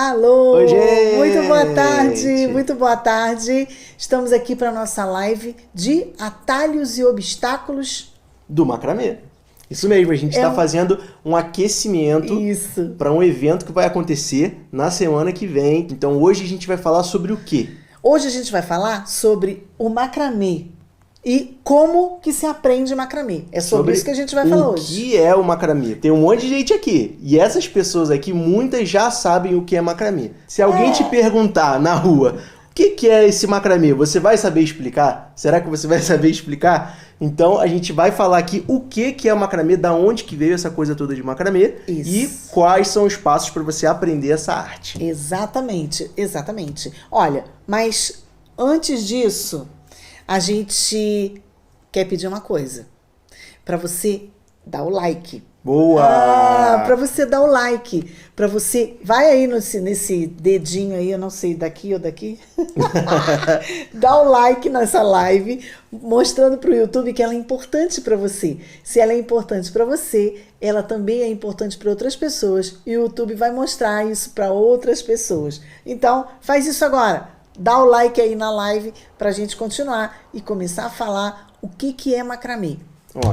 Alô! Oi, gente! Muito boa tarde. Estamos aqui para nossa live de atalhos e obstáculos do macramê. Isso mesmo, a gente está fazendo um aquecimento para um evento que vai acontecer na semana que vem. Então hoje a gente vai falar sobre o quê? Hoje a gente vai falar sobre o macramê e como que se aprende macramê. É sobre isso que a gente vai falar hoje. O que é o macramê? Tem um monte de gente aqui. E essas pessoas aqui, muitas já sabem o que é macramê. Se alguém te perguntar na rua, o que é esse macramê? Você vai saber explicar? Será que você vai saber explicar? Então a gente vai falar aqui o que é o macramê, da onde que veio essa coisa toda de macramê e quais são os passos para você aprender essa arte. Exatamente, exatamente. Olha, mas antes disso, a gente quer pedir uma coisa. Para você dar o like. Boa! Para você dar o like. Para você... Vai aí nesse dedinho aí, eu não sei, daqui ou daqui. Dá o like nessa live, mostrando para o YouTube que ela é importante para você. Se ela é importante para você, ela também é importante para outras pessoas. E o YouTube vai mostrar isso para outras pessoas. Então, faz isso agora. Dá o like aí na live pra gente continuar e começar a falar o que é macramê.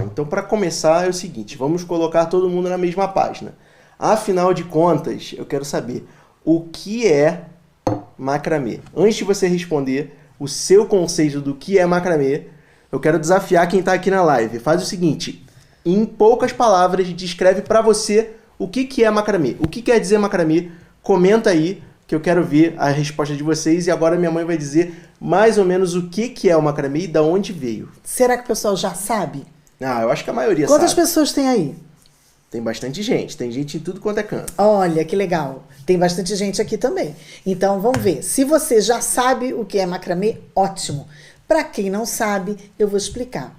Então para começar é o seguinte, vamos colocar todo mundo na mesma página. Afinal de contas, eu quero saber o que é macramê. Antes de você responder o seu conceito do que é macramê, eu quero desafiar quem está aqui na live. Faz o seguinte, em poucas palavras, descreve para você o que é macramê. O que quer dizer macramê? Comenta aí, que eu quero ver a resposta de vocês, e agora minha mãe vai dizer mais ou menos o que é o macramê e de onde veio. Será que o pessoal já sabe? Eu acho que a maioria Quantas sabe. pessoas tem aí? Tem bastante gente, tem gente em tudo quanto é canto. Olha, que legal. Tem bastante gente aqui também. Então, vamos ver. Se você já sabe o que é macramê, ótimo. Para quem não sabe, eu vou explicar.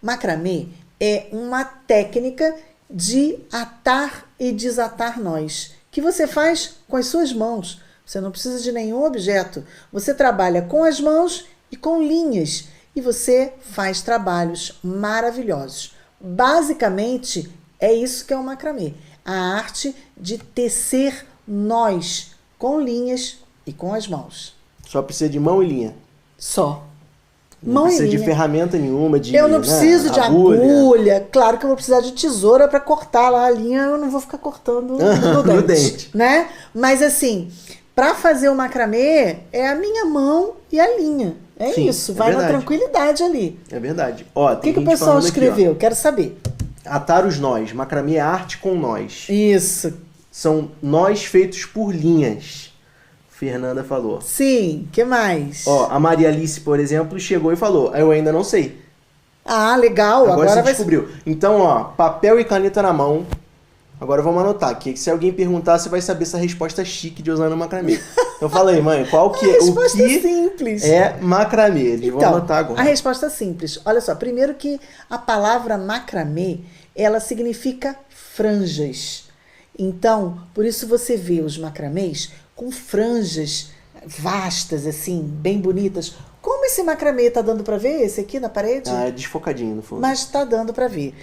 Macramê é uma técnica de atar e desatar nós, que você faz com as suas mãos. Você não precisa de nenhum objeto. Você trabalha com as mãos e com linhas. E você faz trabalhos maravilhosos. Basicamente, é isso que é o macramê. A arte de tecer nós com linhas e com as mãos. Só precisa de mão e linha? Só. Não precisa de ferramenta nenhuma, eu não preciso de agulha. Claro que eu vou precisar de tesoura para cortar lá a linha. Eu não vou ficar cortando no dente, né? Mas assim... Para fazer o macramê, é a minha mão e a linha. Sim, isso, vai na tranquilidade ali. É verdade. Ó, o que o pessoal escreveu? Quero saber. Atar os nós. Macramê é arte com nós. Isso. São nós feitos por linhas. Fernanda falou. Sim, que mais? A Maria Alice, por exemplo, chegou e falou, eu ainda não sei. Legal. Agora você descobriu. Então, papel e caneta na mão. Agora vamos anotar aqui, que se alguém perguntar, você vai saber essa resposta chique de usando macramê. Eu falei, mãe, qual que é? O que simples. É macramê? Eles vão anotar agora. A resposta é simples. Olha só, primeiro que a palavra macramê, ela significa franjas. Então, por isso você vê os macramês com franjas vastas, assim, bem bonitas. Como esse macramê tá dando para ver? Esse aqui na parede? É desfocadinho no fundo. Mas tá dando para ver.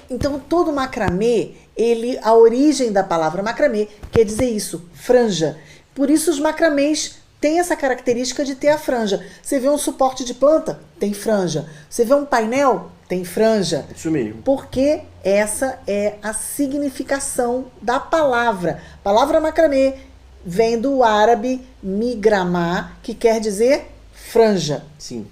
Então, todo macramê, a origem da palavra macramê quer dizer isso, franja. Por isso os macramês têm essa característica de ter a franja. Você vê um suporte de planta? Tem franja. Você vê um painel? Tem franja. Isso mesmo. Porque essa é a significação da palavra. A palavra macramê vem do árabe migramá, que quer dizer franja. Sim.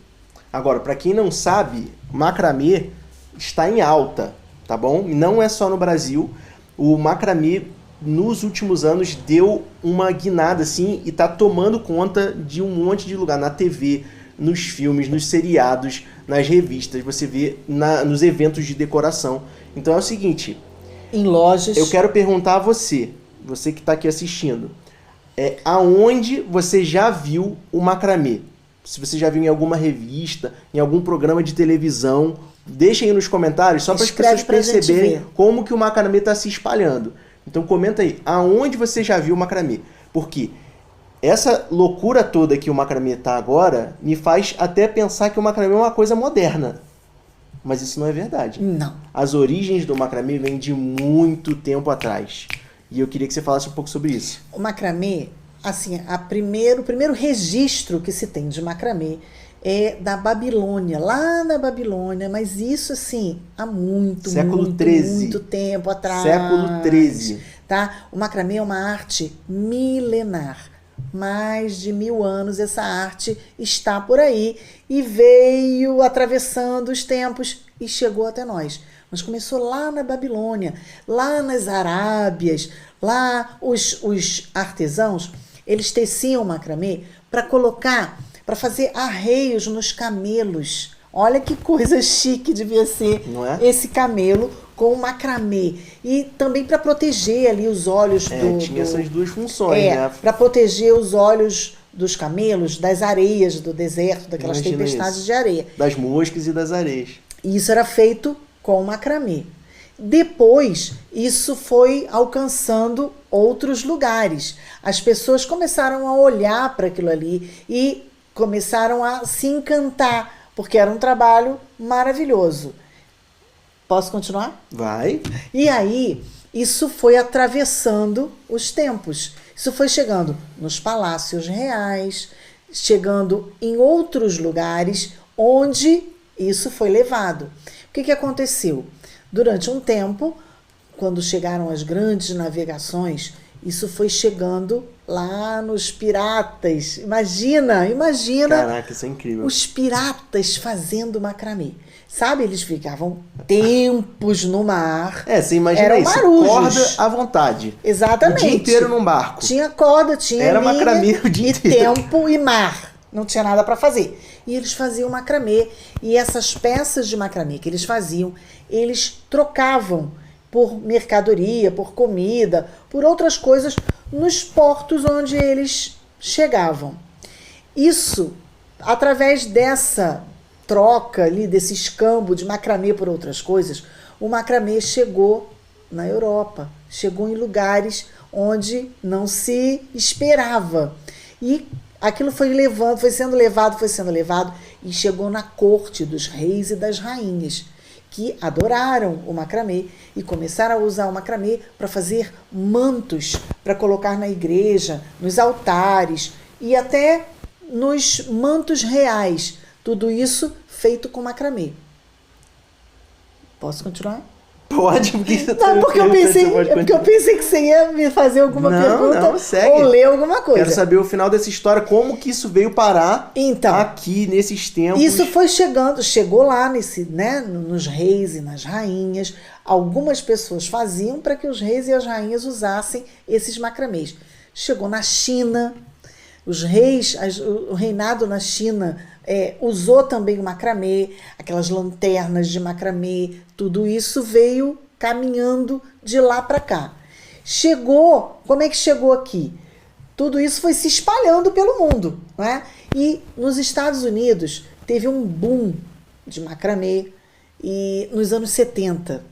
Agora, para quem não sabe, macramê está em alta, tá bom? E não é só no Brasil. O macramê, nos últimos anos, deu uma guinada, assim, e tá tomando conta de um monte de lugar. Na TV, nos filmes, nos seriados, nas revistas. Você vê nos eventos de decoração. Então é o seguinte... Em lojas... Eu quero perguntar a você que está aqui assistindo, aonde você já viu o macramê? Se você já viu em alguma revista, em algum programa de televisão, deixem aí nos comentários, só para as pessoas perceberem como que o macramê está se espalhando. Então comenta aí, aonde você já viu o macramê? Porque essa loucura toda que o macramê está agora, me faz até pensar que o macramê é uma coisa moderna. Mas isso não é verdade. Não. As origens do macramê vêm de muito tempo atrás. E eu queria que você falasse um pouco sobre isso. O macramê, assim, o primeiro registro que se tem de macramê é da Babilônia, lá na Babilônia, mas isso, assim, há Século XIII. muito tempo atrás. Século XIII. Tá? O macramê é uma arte milenar. Mais de 1000 anos essa arte está por aí e veio atravessando os tempos e chegou até nós. Mas começou lá na Babilônia, lá nas Arábias, lá os artesãos, eles teciam macramê para colocar, para fazer arreios nos camelos. Olha que coisa chique devia ser, não é? Esse camelo com macramê. E também para proteger ali os olhos tinha essas duas funções, né? Para proteger os olhos dos camelos das areias do deserto, daquelas Imagina tempestades isso. de areia. Das moscas e das areias. E isso era feito com macramê. Depois, isso foi alcançando outros lugares. As pessoas começaram a olhar para aquilo ali e começaram a se encantar, porque era um trabalho maravilhoso. Posso continuar? Vai. E aí, isso foi atravessando os tempos. Isso foi chegando nos palácios reais, chegando em outros lugares onde isso foi levado. O que aconteceu? Durante um tempo, quando chegaram as grandes navegações, isso foi chegando lá nos piratas. Imagina! Caraca, isso é incrível. Os piratas fazendo macramê. Sabe, eles ficavam tempos no mar. Você imagina Eram isso, marujos. corda à vontade. Exatamente. O dia inteiro num barco. Tinha corda, tinha Era linha, macramê o dia inteiro. tempo e mar. Não tinha nada para fazer. E eles faziam macramê. E essas peças de macramê que eles faziam, eles trocavam por mercadoria, por comida, por outras coisas nos portos onde eles chegavam. Isso, através dessa troca ali, desse escambo de macramê por outras coisas, o macramê chegou na Europa, chegou em lugares onde não se esperava. E aquilo foi sendo levado e chegou na corte dos reis e das rainhas, que adoraram o macramê e começaram a usar o macramê para fazer mantos, para colocar na igreja, nos altares e até nos mantos reais. Tudo isso feito com macramê. Posso continuar? Pode, porque você Não, porque eu pensei que você ia me fazer alguma pergunta não, segue. ou ler alguma coisa. Quero saber o final dessa história, como que isso veio parar aqui nesses tempos. Isso foi chegou lá nos reis e nas rainhas. Algumas pessoas faziam para que os reis e as rainhas usassem esses macramês. Chegou na China, os reis, o reinado na China usou também o macramê, aquelas lanternas de macramê, tudo isso veio caminhando de lá para cá. Como é que chegou aqui? Tudo isso foi se espalhando pelo mundo, não é? E nos Estados Unidos teve um boom de macramê nos anos 70,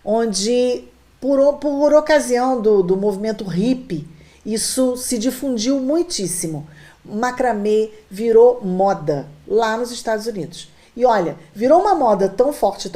onde, por ocasião do movimento hippie, isso se difundiu muitíssimo. Macramê virou moda lá nos Estados Unidos. E olha, virou uma moda tão forte,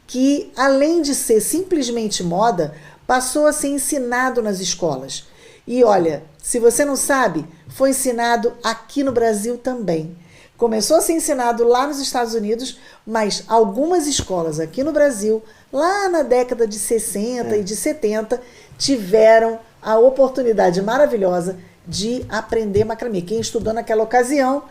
que além de ser simplesmente moda, passou a ser ensinado nas escolas. E olha, se você não sabe, foi ensinado aqui no Brasil também. Começou a ser ensinado lá nos Estados Unidos, mas algumas escolas aqui no Brasil, lá na década de 60 e de 70, tiveram a oportunidade maravilhosa de aprender macramê. Quem estudou naquela ocasião,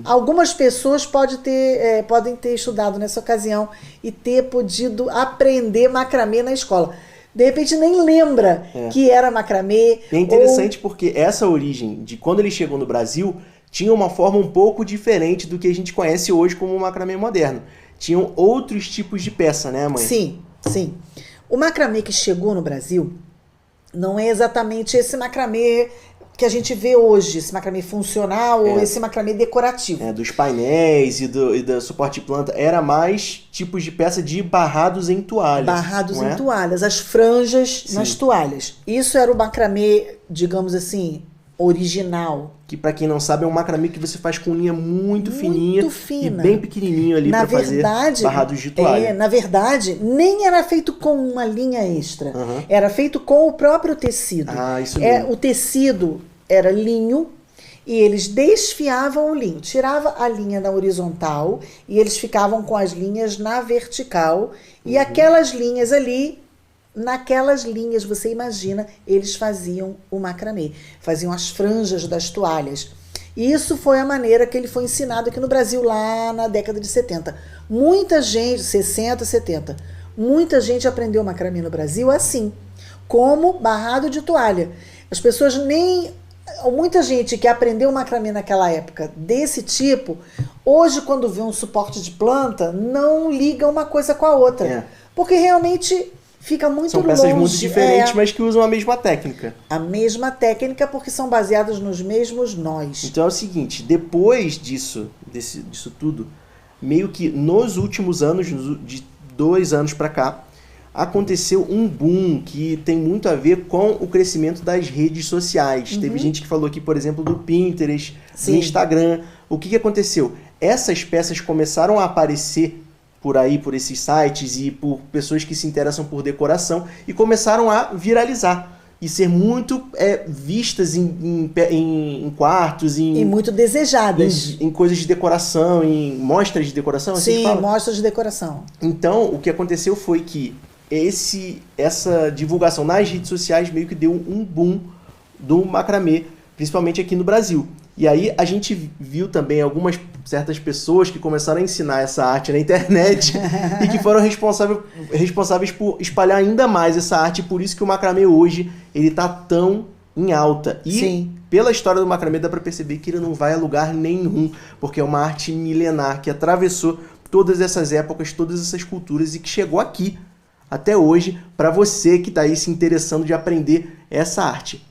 algumas pessoas podem ter estudado nessa ocasião e ter podido aprender macramê na escola. De repente nem lembra que era macramê. É interessante porque essa origem de quando ele chegou no Brasil tinha uma forma um pouco diferente do que a gente conhece hoje como o macramê moderno. Tinham outros tipos de peça, né, mãe? Sim. O macramê que chegou no Brasil não é exatamente esse macramê que a gente vê hoje, esse macramê funcional ou esse macramê decorativo. Dos painéis e do suporte de planta, era mais tipos de peça de barrados em toalhas. Barrados em toalhas, as franjas nas toalhas. Isso era o macramê, digamos assim, original. Que pra quem não sabe é um macramê que você faz com linha muito fininha fina. e bem pequenininho ali pra fazer barrados de toalha. Na verdade, nem era feito com uma linha extra. Uhum. Era feito com o próprio tecido. Isso mesmo. O tecido era linho e eles desfiavam o linho. Tirava a linha na horizontal e eles ficavam com as linhas na vertical. E aquelas linhas ali... Naquelas linhas, você imagina, eles faziam o macramê, faziam as franjas das toalhas. E isso foi a maneira que ele foi ensinado aqui no Brasil, lá na década de 70. Muita gente, 60, 70, muita gente aprendeu macramê no Brasil assim, como barrado de toalha. As pessoas muita gente que aprendeu macramê naquela época desse tipo, hoje quando vê um suporte de planta, não liga uma coisa com a outra. Porque realmente... Fica muito longe. São peças muito diferentes, mas que usam a mesma técnica. A mesma técnica porque são baseadas nos mesmos nós. Então é o seguinte, depois disso tudo, meio que nos últimos anos, de 2 anos para cá, aconteceu um boom que tem muito a ver com o crescimento das redes sociais. Teve gente que falou aqui, por exemplo, do Pinterest, do Instagram. O que aconteceu? Essas peças começaram a aparecer por aí, por esses sites e por pessoas que se interessam por decoração e começaram a viralizar e ser muito vistas em quartos, e muito desejadas. Em coisas de decoração, em mostras de decoração. Sim, assim que fala? mostras de decoração. Então, o que aconteceu foi que essa divulgação nas redes sociais meio que deu um boom do macramê, principalmente aqui no Brasil. E aí a gente viu também algumas certas pessoas que começaram a ensinar essa arte na internet e que foram responsáveis por espalhar ainda mais essa arte, e por isso que o macramê hoje ele tá tão em alta. E pela história do macramê dá para perceber que ele não vai a lugar nenhum, porque é uma arte milenar que atravessou todas essas épocas, todas essas culturas e que chegou aqui até hoje para você que tá aí se interessando de aprender essa arte.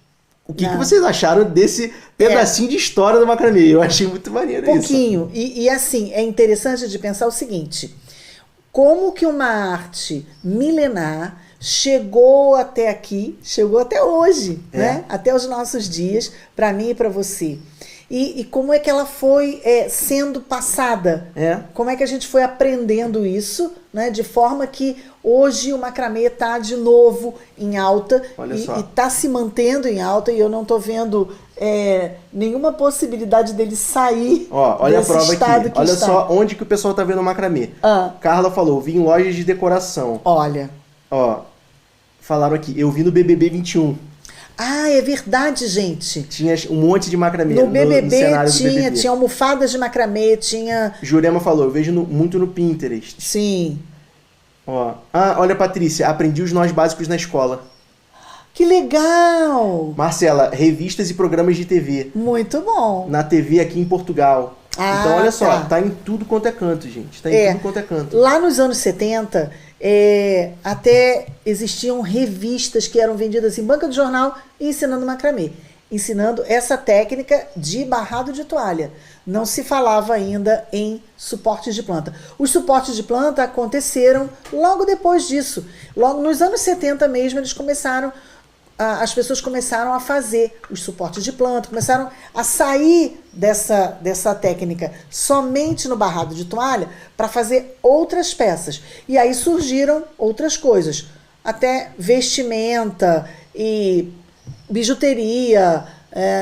O que vocês acharam desse pedacinho de história do macramê? Eu achei muito maneiro isso. Pouquinho. E assim, é interessante de pensar o seguinte. Como que uma arte milenar chegou até aqui, chegou até hoje, né? Até os nossos dias, para mim e para você. E como é que ela foi sendo passada? Como é que a gente foi aprendendo isso, né? De forma que hoje o macramê está de novo em alta e está se mantendo em alta, e eu não estou vendo nenhuma possibilidade dele sair olha desse a prova estado aqui. Olha só onde que o pessoal está vendo o macramê. Carla falou, vi em lojas de decoração. Olha. Falaram aqui, eu vi no BBB 21. Ah, é verdade, gente. Tinha um monte de macramê no BBB. No cenário do BBB. Tinha almofadas de macramê, tinha... Jurema falou, eu vejo muito no Pinterest. Sim. Olha, Patrícia, aprendi os nós básicos na escola. Que legal! Marcela, revistas e programas de TV. Muito bom. Na TV aqui em Portugal. Então, olha só, tá em tudo quanto é canto, gente. Tá em tudo quanto é canto. Lá nos anos 70, até existiam revistas que eram vendidas em banca de jornal ensinando macramê. Ensinando essa técnica de barrado de toalha. Não se falava ainda em suportes de planta. Os suportes de planta aconteceram logo depois disso. Logo nos anos 70 mesmo, as pessoas começaram a fazer os suportes de planta, começaram a sair dessa técnica somente no barrado de toalha para fazer outras peças. E aí surgiram outras coisas, até vestimenta e bijuteria,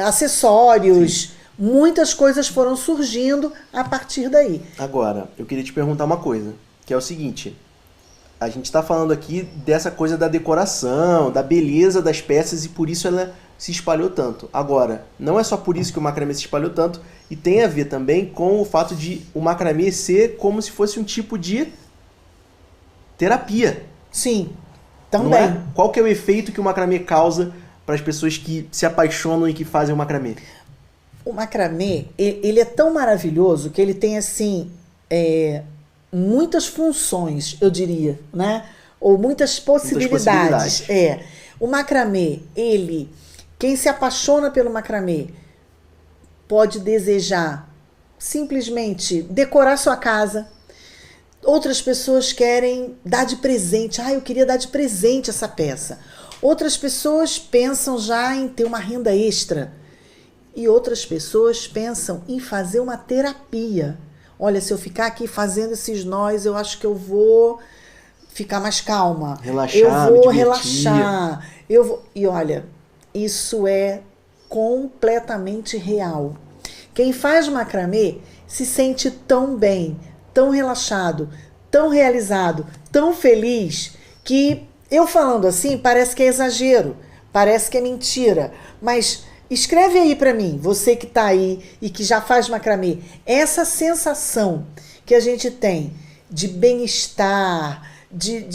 acessórios. Muitas coisas foram surgindo a partir daí. Agora, eu queria te perguntar uma coisa, que é o seguinte... A gente está falando aqui dessa coisa da decoração, da beleza das peças, e por isso ela se espalhou tanto. Agora, não é só por isso que o macramê se espalhou tanto, e tem a ver também com o fato de o macramê ser como se fosse um tipo de terapia. Sim, também. Não é? Qual que é o efeito que o macramê causa para as pessoas que se apaixonam e que fazem o macramê? O macramê, ele é tão maravilhoso que ele tem, assim... muitas funções, eu diria, né? Ou muitas possibilidades. O macramê, quem se apaixona pelo macramê pode desejar simplesmente decorar sua casa. Outras pessoas querem dar de presente. Eu queria dar de presente essa peça. Outras pessoas pensam já em ter uma renda extra. E outras pessoas pensam em fazer uma terapia. Olha, se eu ficar aqui fazendo esses nós, eu acho que eu vou ficar mais calma. Relaxar, eu vou me divertir. relaxar. E olha, isso é completamente real. Quem faz macramê se sente tão bem, tão relaxado, tão realizado, tão feliz, que eu falando assim parece que é exagero, parece que é mentira, mas escreve aí pra mim, você que tá aí e que já faz macramê, essa sensação que a gente tem de bem-estar,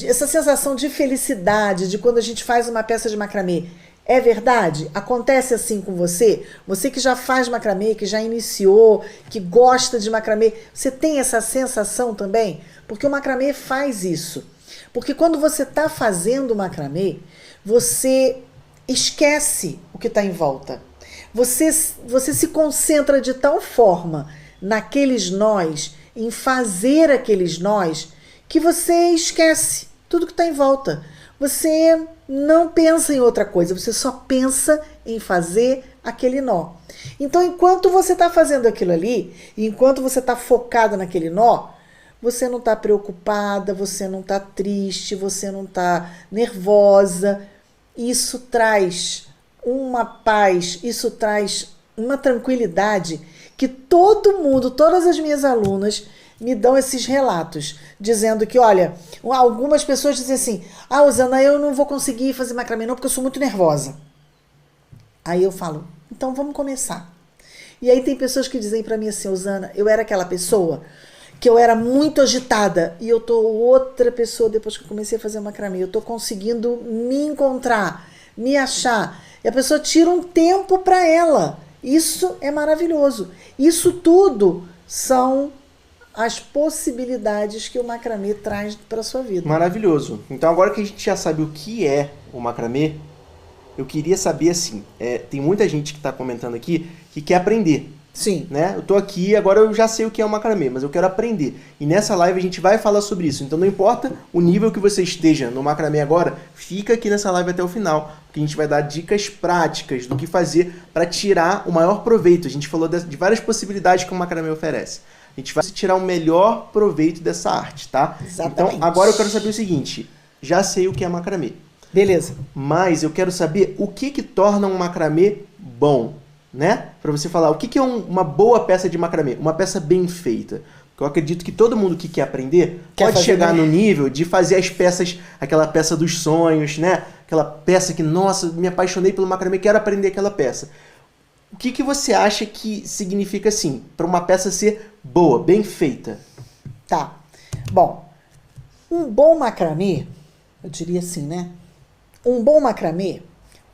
essa sensação de felicidade de quando a gente faz uma peça de macramê, é verdade? Acontece assim com você? Você que já faz macramê, que já iniciou, que gosta de macramê, você tem essa sensação também? Porque o macramê faz isso. Porque quando você está fazendo macramê, você esquece o que está em volta. Você se concentra de tal forma naqueles nós, em fazer aqueles nós, que você esquece tudo que está em volta. Você não pensa em outra coisa, você só pensa em fazer aquele nó. Então, enquanto você está fazendo aquilo ali, enquanto você está focado naquele nó, você não está preocupada, você não está triste, você não está nervosa. Isso traz uma paz, isso traz uma tranquilidade que todo mundo, todas as minhas alunas me dão esses relatos, dizendo que, olha, algumas pessoas dizem assim, Osana, eu não vou conseguir fazer macramê não, porque eu sou muito nervosa. Aí eu falo, então vamos começar. E aí tem pessoas que dizem pra mim assim, Osana, eu era aquela pessoa que eu era muito agitada, e eu tô outra pessoa depois que eu comecei a fazer macramê, eu tô conseguindo me encontrar, me achar, e a pessoa tira um tempo pra ela. Isso é maravilhoso. Isso tudo são as possibilidades que o macramê traz para a sua vida. Maravilhoso. Então agora que a gente já sabe o que é o macramê, eu queria saber assim, tem muita gente que está comentando aqui que quer aprender. Sim. Né? Eu tô aqui, agora eu já sei o que é o macramê, mas eu quero aprender. E nessa live a gente vai falar sobre isso. Então não importa o nível que você esteja no macramê agora, fica aqui nessa live até o final, porque a gente vai dar dicas práticas do que fazer para tirar o maior proveito. A gente falou de várias possibilidades que o macramê oferece. A gente vai tirar o melhor proveito dessa arte, tá? Exatamente. Então agora eu quero saber o seguinte, já sei o que é macramê. Beleza. Mas eu quero saber o que torna um macramê bom. Né? Para você falar o que é uma boa peça de macramê, uma peça bem feita. Porque eu acredito que todo mundo que quer aprender pode chegar no nível de fazer as peças, aquela peça dos sonhos, né? Aquela peça que, nossa, me apaixonei pelo macramê, quero aprender aquela peça. O que você acha que significa assim, para uma peça ser boa, bem feita? Tá. Bom, um bom macramê, eu diria assim, né? Um bom macramê,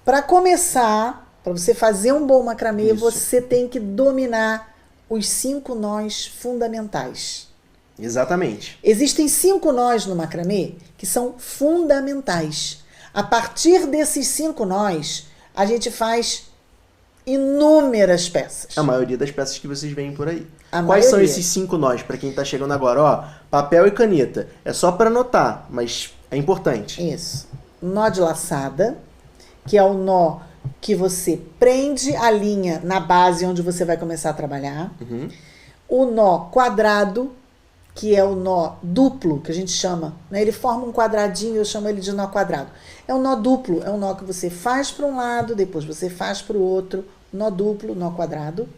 para começar, para você fazer um bom macramê, você tem que dominar os 5 nós fundamentais. Exatamente. Existem 5 nós no macramê que são fundamentais. A partir desses 5 nós, a gente faz inúmeras peças. A maioria das peças que vocês veem por aí. Quais são esses 5 nós, para quem está chegando agora? Ó, papel e caneta. É só para anotar, mas é importante. Isso. Nó de laçada, que é o nó que você prende a linha na base onde você vai começar a trabalhar. Uhum. O nó quadrado, que é o nó duplo, que a gente chama, né? Ele forma um quadradinho, eu chamo ele de nó quadrado. É um nó duplo, é um nó que você faz para um lado, depois você faz para o outro, nó duplo, nó quadrado.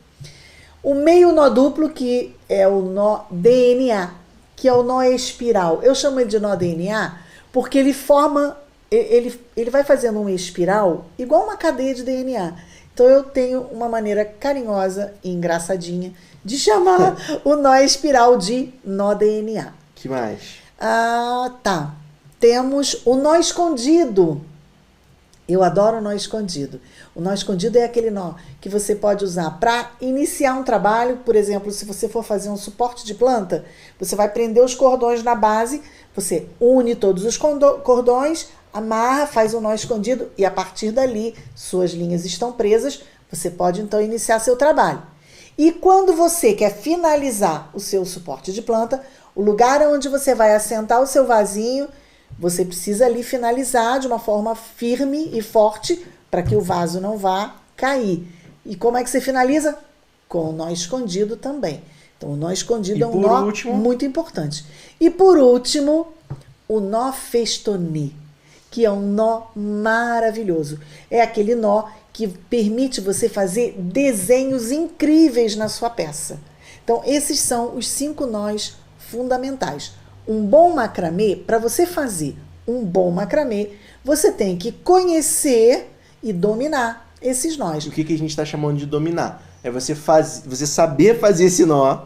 O meio nó duplo, que é o nó DNA, que é o nó espiral. Eu chamo ele de nó DNA porque ele forma... Ele vai fazendo uma espiral igual uma cadeia de DNA. Então eu tenho uma maneira carinhosa e engraçadinha de chamar o nó espiral de nó DNA. Que mais? Tá. Temos o nó escondido. Eu adoro o nó escondido. O nó escondido é aquele nó que você pode usar para iniciar um trabalho. Por exemplo, se você for fazer um suporte de planta, você vai prender os cordões na base, você une todos os cordões, amarra, faz um nó escondido e a partir dali suas linhas estão presas, você pode então iniciar seu trabalho. E quando você quer finalizar o seu suporte de planta, o lugar onde você vai assentar o seu vasinho, você precisa ali finalizar de uma forma firme e forte para que o vaso não vá cair. E como é que você finaliza? Com o nó escondido também. Então, o nó escondido E é um por nó último? muito importante. E por último, o nó festonné, que é um nó maravilhoso. É aquele nó que permite você fazer desenhos incríveis na sua peça. Então, esses são os 5 nós fundamentais. Um bom macramê, para você fazer um bom macramê, você tem que conhecer e dominar esses nós. O que a gente está chamando de dominar? É você saber fazer esse nó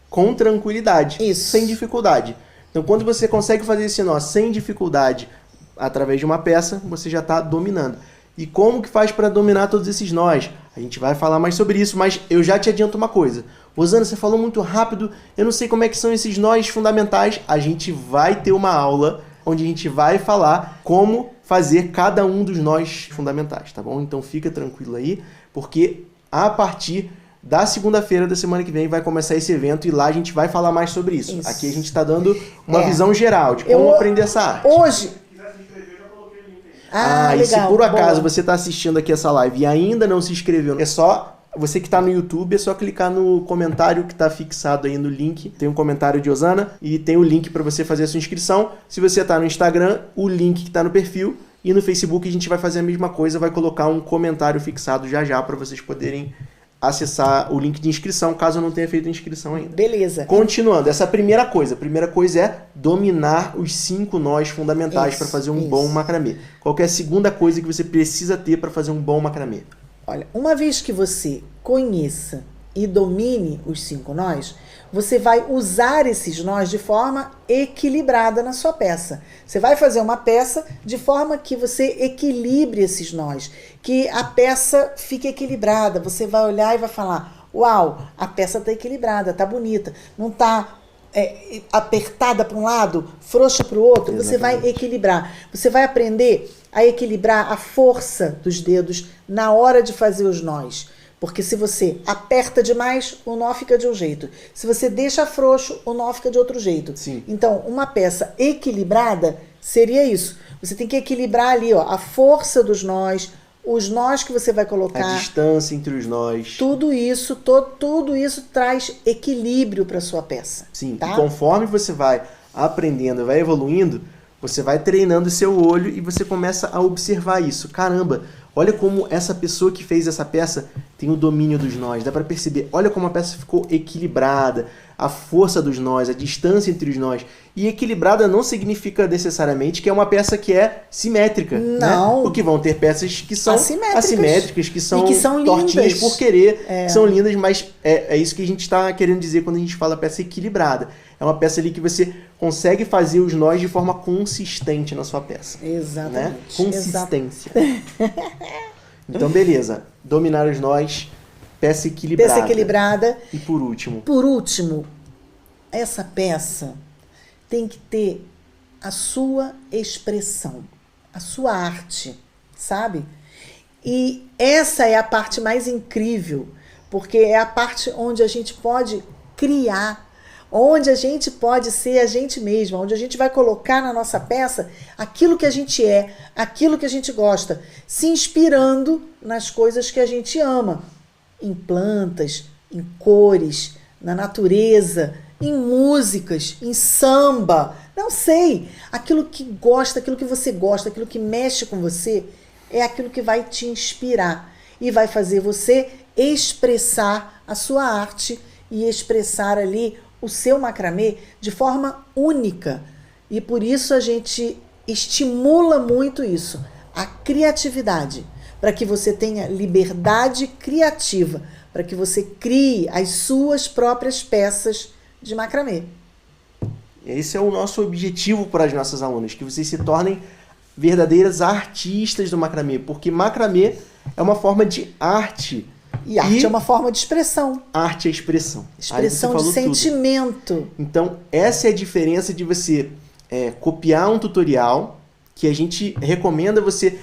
com tranquilidade, Isso. sem dificuldade. Então, quando você consegue fazer esse nó sem dificuldade através de uma peça, você já está dominando. E como que faz para dominar todos esses nós? A gente vai falar mais sobre isso, mas eu já te adianto uma coisa. Rosana, você falou muito rápido, eu não sei como é que são esses nós fundamentais. A gente vai ter uma aula onde a gente vai falar como fazer cada um dos nós fundamentais, tá bom? Então fica tranquilo aí, porque a partir da segunda-feira da semana que vem vai começar esse evento e lá a gente vai falar mais sobre isso. Aqui a gente está dando uma visão geral de como aprender essa arte. Hoje... E legal, se por acaso boa. você está assistindo aqui essa live e ainda não se inscreveu, é só... Você que está no YouTube, é só clicar no comentário que está fixado aí no link. Tem um comentário de Osana e tem o link para você fazer a sua inscrição. Se você está no Instagram, o link que está no perfil. E no Facebook a gente vai fazer a mesma coisa, vai colocar um comentário fixado já para vocês poderem acessar o link de inscrição, caso eu não tenha feito a inscrição ainda. Beleza. Continuando, essa primeira coisa. A primeira coisa é dominar os 5 nós fundamentais para fazer um bom macramê. Qual que é a segunda coisa que você precisa ter para fazer um bom macramê? Olha, uma vez que você conheça e domine os 5 nós, você vai usar esses nós de forma equilibrada na sua peça. Você vai fazer uma peça de forma que você equilibre esses nós, que a peça fique equilibrada. Você vai olhar e vai falar, uau, a peça está equilibrada, está bonita, não está apertada para um lado, frouxa para o outro. Exatamente. Você vai equilibrar. Você vai aprender a equilibrar a força dos dedos na hora de fazer os nós. Porque se você aperta demais, o nó fica de um jeito. Se você deixa frouxo, o nó fica de outro jeito. Sim. Então, uma peça equilibrada seria isso. Você tem que equilibrar ali, ó, a força dos nós, os nós que você vai colocar. A distância entre os nós. Tudo isso traz equilíbrio para sua peça. Sim, tá? E conforme você vai aprendendo, vai evoluindo, você vai treinando o seu olho e você começa a observar isso. Caramba, olha como essa pessoa que fez essa peça tem o domínio dos nós. Dá para perceber, olha como a peça ficou equilibrada, a força dos nós, a distância entre os nós. E equilibrada não significa necessariamente que é uma peça que é simétrica. Não. Né? Porque vão ter peças que são assimétricas que são tortinhas lindas. por querer, que são lindas, mas é isso que a gente está querendo dizer quando a gente fala peça equilibrada. É uma peça ali que você consegue fazer os nós de forma consistente na sua peça. Exatamente. Né? Consistência. Então, beleza. Dominar os nós, peça equilibrada. Peça equilibrada. E por último? Por último, essa peça tem que ter a sua expressão, a sua arte, sabe? E essa é a parte mais incrível, porque é a parte onde a gente pode criar, onde a gente pode ser a gente mesma, onde a gente vai colocar na nossa peça aquilo que a gente é, aquilo que a gente gosta, se inspirando nas coisas que a gente ama, em plantas, em cores, na natureza, em músicas, em samba, não sei, aquilo que gosta, aquilo que você gosta, aquilo que mexe com você, é aquilo que vai te inspirar e vai fazer você expressar a sua arte e expressar ali o seu macramê de forma única. E por isso a gente estimula muito isso, a criatividade, para que você tenha liberdade criativa, para que você crie as suas próprias peças de macramê. Esse é o nosso objetivo para as nossas alunas, que vocês se tornem verdadeiras artistas do macramê, porque macramê é uma forma de arte. E arte é uma forma de expressão. Arte é expressão. Expressão de sentimento. Tudo. Então, essa é a diferença de você copiar um tutorial, que a gente recomenda você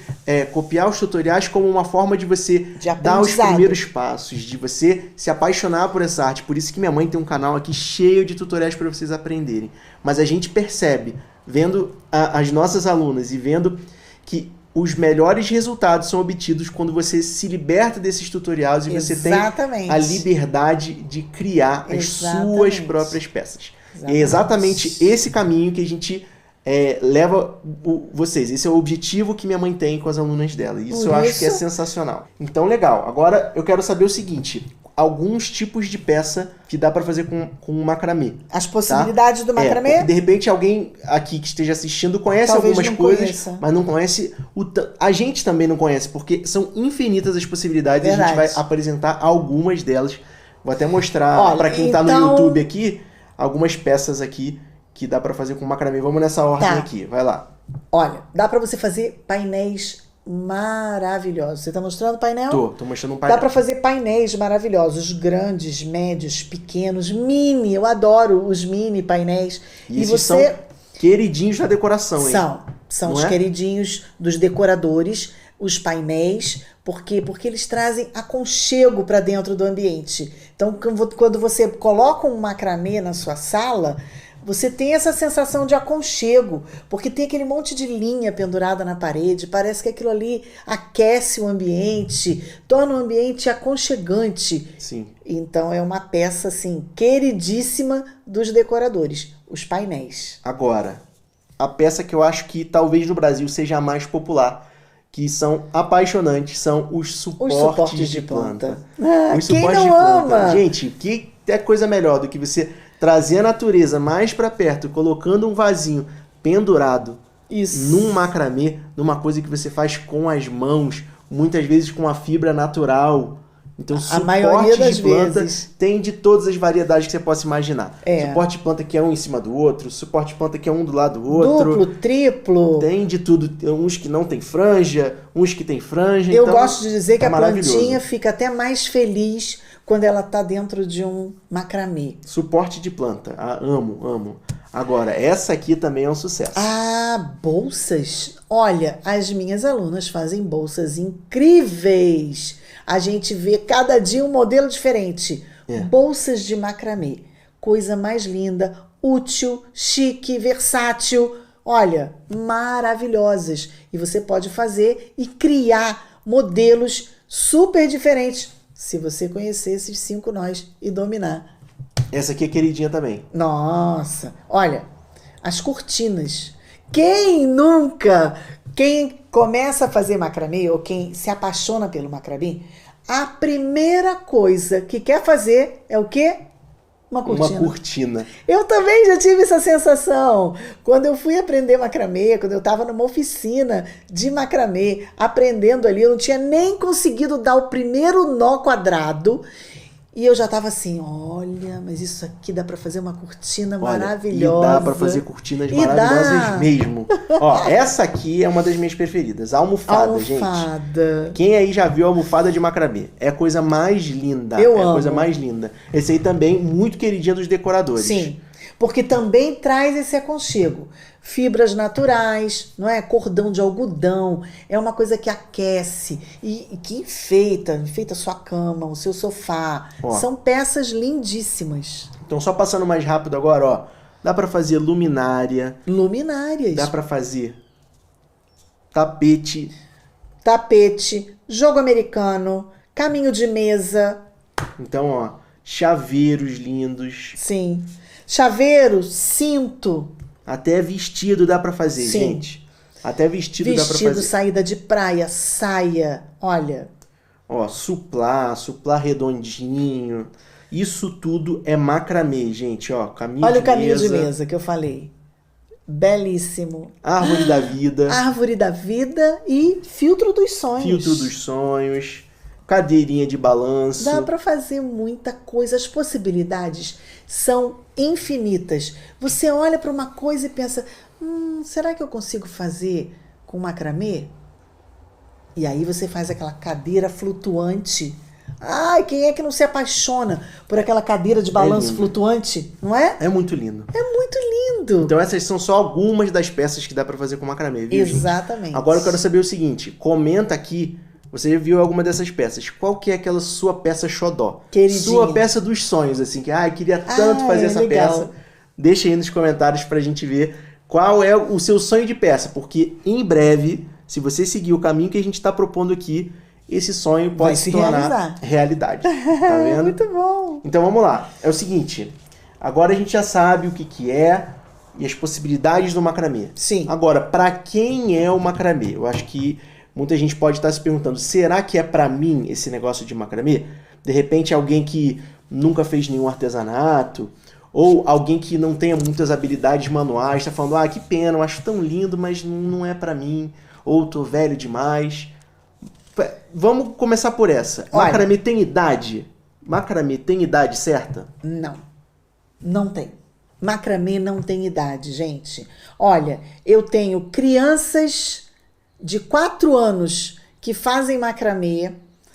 copiar os tutoriais como uma forma de você dar os primeiros passos, de você se apaixonar por essa arte. Por isso que minha mãe tem um canal aqui cheio de tutoriais para vocês aprenderem. Mas a gente percebe, vendo as nossas alunas e vendo que os melhores resultados são obtidos quando você se liberta desses tutoriais e você tem a liberdade de criar as suas próprias peças. É exatamente esse caminho que a gente leva vocês. Esse é o objetivo que minha mãe tem com as alunas dela. Isso eu acho que é sensacional. Então, legal. Agora, eu quero saber o seguinte. Alguns tipos de peça que dá para fazer com macramê. As possibilidades do macramê? Porque de repente alguém aqui que esteja assistindo conhece algumas coisas, mas não conhece. A gente também não conhece, porque são infinitas as possibilidades e a gente vai apresentar algumas delas. Vou até mostrar para quem tá no YouTube aqui, algumas peças aqui que dá para fazer com macramê. Vamos nessa ordem aqui, vai lá. Olha, dá para você fazer painéis maravilhosos. Você tá mostrando o painel? Tô mostrando um painel. Dá para fazer painéis maravilhosos, grandes, médios, pequenos, mini. Eu adoro os mini painéis. E você são queridinhos da decoração, hein? São os queridinhos dos decoradores, os painéis, porque eles trazem aconchego para dentro do ambiente. Então, quando você coloca um macramê na sua sala, você tem essa sensação de aconchego, porque tem aquele monte de linha pendurada na parede, parece que aquilo ali aquece o ambiente, torna o ambiente aconchegante. Sim. Então é uma peça, assim, queridíssima dos decoradores, os painéis. Agora, a peça que eu acho que talvez no Brasil seja a mais popular, que são apaixonantes, são os suportes de planta. Os suportes de planta. Gente, que é coisa melhor do que você trazer a natureza mais para perto, colocando um vasinho pendurado num macramê, numa coisa que você faz com as mãos, muitas vezes com a fibra natural. Então, a maioria das de planta vezes tem de todas as variedades que você possa imaginar. Suporte de planta que é um em cima do outro, suporte de planta que é um do lado do outro. Duplo, triplo. Tem de tudo. Uns que não tem franja, uns que tem franja. Eu gosto de dizer que a plantinha fica até mais feliz quando ela está dentro de um macramê. Suporte de planta. Amo. Agora, essa aqui também é um sucesso. Bolsas. Olha, as minhas alunas fazem bolsas incríveis. A gente vê cada dia um modelo diferente. Bolsas de macramê. Coisa mais linda, útil, chique, versátil. Olha, maravilhosas. E você pode fazer e criar modelos super diferentes, se você conhecer esses 5 nós e dominar. Essa aqui é queridinha também. Nossa! Olha, as cortinas. Quem nunca? Quem começa a fazer macramê ou quem se apaixona pelo macramê, a primeira coisa que quer fazer é o quê? Uma cortina. Eu também já tive essa sensação. Quando eu fui aprender macramê, quando eu estava numa oficina de macramê, aprendendo ali, eu não tinha nem conseguido dar o primeiro nó quadrado. E eu já estava assim, olha, mas isso aqui dá para fazer uma cortina maravilhosa. E dá para fazer cortinas maravilhosas mesmo. Ó, essa aqui é uma das minhas preferidas, a almofada, gente. Quem aí já viu a almofada de macramê? É a coisa mais linda. Eu amo. A coisa mais linda. Esse aí também, muito queridinha dos decoradores. Sim, porque também traz esse aconchego. Fibras naturais, não é? Cordão de algodão, é uma coisa que aquece e que enfeita sua cama, o seu sofá. São peças lindíssimas. Então, só passando mais rápido agora, ó, dá para fazer luminárias. Dá para fazer tapete, jogo americano, caminho de mesa. Então, ó, chaveiros lindos. Sim. Chaveiro, cinto. Até vestido dá pra fazer, gente. Até vestido dá pra fazer. Vestido, saída de praia, saia, olha. Ó, suplá redondinho. Isso tudo é macramê, gente, ó. Olha o caminho de mesa que eu falei. Belíssimo. Árvore da vida. Árvore da vida e filtro dos sonhos. Cadeirinha de balanço. Dá para fazer muita coisa. As possibilidades são infinitas. Você olha para uma coisa e pensa, será que eu consigo fazer com macramê? E aí você faz aquela cadeira flutuante. Ai, quem é que não se apaixona por aquela cadeira de balanço flutuante, não é? É muito lindo. É muito lindo. Então essas são só algumas das peças que dá para fazer com macramê, viu, exatamente, gente? Agora eu quero saber o seguinte, comenta aqui, você viu alguma dessas peças, qual que é aquela sua peça xodó? Queridinha. Sua peça dos sonhos, assim, que queria tanto fazer essa peça. Deixa aí nos comentários pra gente ver qual é o seu sonho de peça, porque em breve se você seguir o caminho que a gente está propondo aqui, esse sonho pode se tornar realidade. Tá vendo? Muito bom. Então vamos lá. É o seguinte, agora a gente já sabe o que é e as possibilidades do macramê. Sim. Agora, para quem é o macramê? Eu acho que muita gente pode estar se perguntando, será que é para mim esse negócio de macramê? De repente alguém que nunca fez nenhum artesanato, ou alguém que não tenha muitas habilidades manuais, está falando, que pena, eu acho tão lindo, mas não é para mim, ou tô velho demais. Vamos começar por essa. Olha, macramê tem idade? Macramê tem idade certa? Não tem. Macramê não tem idade, gente. Olha, eu tenho crianças de 4 anos que fazem macramê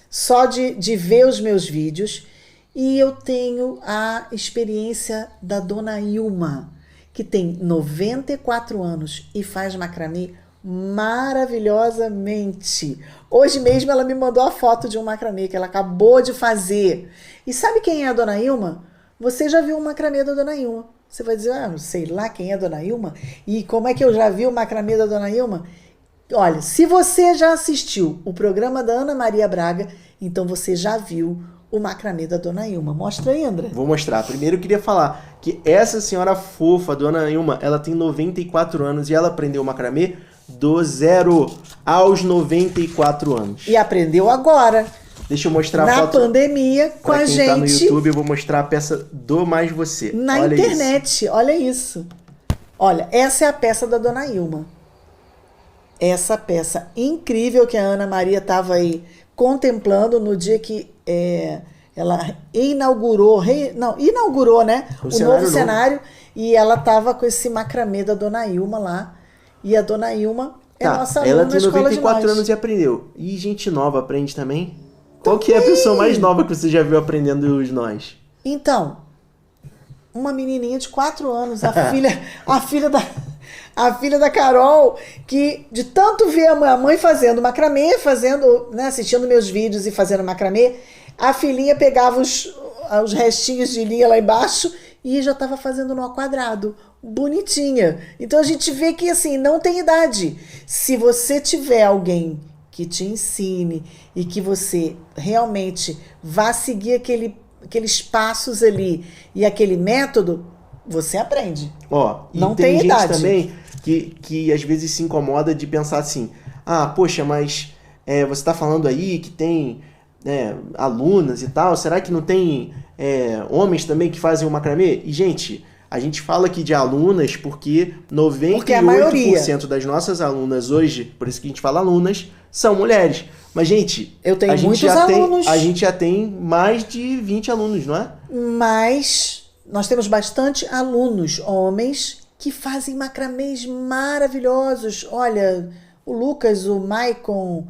só de ver os meus vídeos, e eu tenho a experiência da dona Ilma, que tem 94 anos e faz macramê maravilhosamente. Hoje mesmo ela me mandou a foto de um macramê que ela acabou de fazer. E sabe quem é a dona Ilma? Você já viu o macramê da dona Ilma. Você vai dizer, não sei lá quem é a dona Ilma. E como é que eu já vi o macramê da dona Ilma? Olha, se você já assistiu o programa da Ana Maria Braga, então você já viu o macramê da dona Ilma. Mostra aí, André. Vou mostrar. Primeiro eu queria falar que essa senhora fofa, dona Ilma, ela tem 94 anos e ela aprendeu o macramê do 0 aos 94 anos. E aprendeu agora. Deixa eu mostrar a foto. Na pandemia, com a gente. Tá no YouTube, eu vou mostrar a peça do Mais Você. Na internet, olha isso. Olha, essa é a peça da dona Ilma. Essa peça incrível que a Ana Maria estava aí contemplando no dia que ela inaugurou, né? O novo cenário. E ela estava com esse macramê da dona Ilma lá. E a dona Ilma é nossa aluna na escola de nós. Ela tem 94 anos e aprendeu. E gente nova aprende também? Qual que é a pessoa mais nova que você já viu aprendendo os nós? Então, uma menininha de 4 anos, a filha da Carol, que de tanto ver a mãe fazendo macramê, assistindo meus vídeos e fazendo macramê, a filhinha pegava os restinhos de linha lá embaixo e já estava fazendo nó quadrado, bonitinha. Então a gente vê que assim, não tem idade. Se você tiver alguém que te ensine e que você realmente vá seguir aqueles passos ali e aquele método, você aprende. Não tem gente idade também que às vezes se incomoda de pensar assim, poxa, mas você está falando aí que tem alunas e tal, será que não tem homens também que fazem o macramê? E, gente, a gente fala aqui de alunas porque 98% das nossas alunas hoje, por isso que a gente fala alunas, são mulheres. Mas, gente, eu tenho muitos alunos. A gente já tem mais de 20 alunos, não é? Mas nós temos bastante alunos, homens, que fazem macramês maravilhosos. Olha, o Lucas, o Maicon,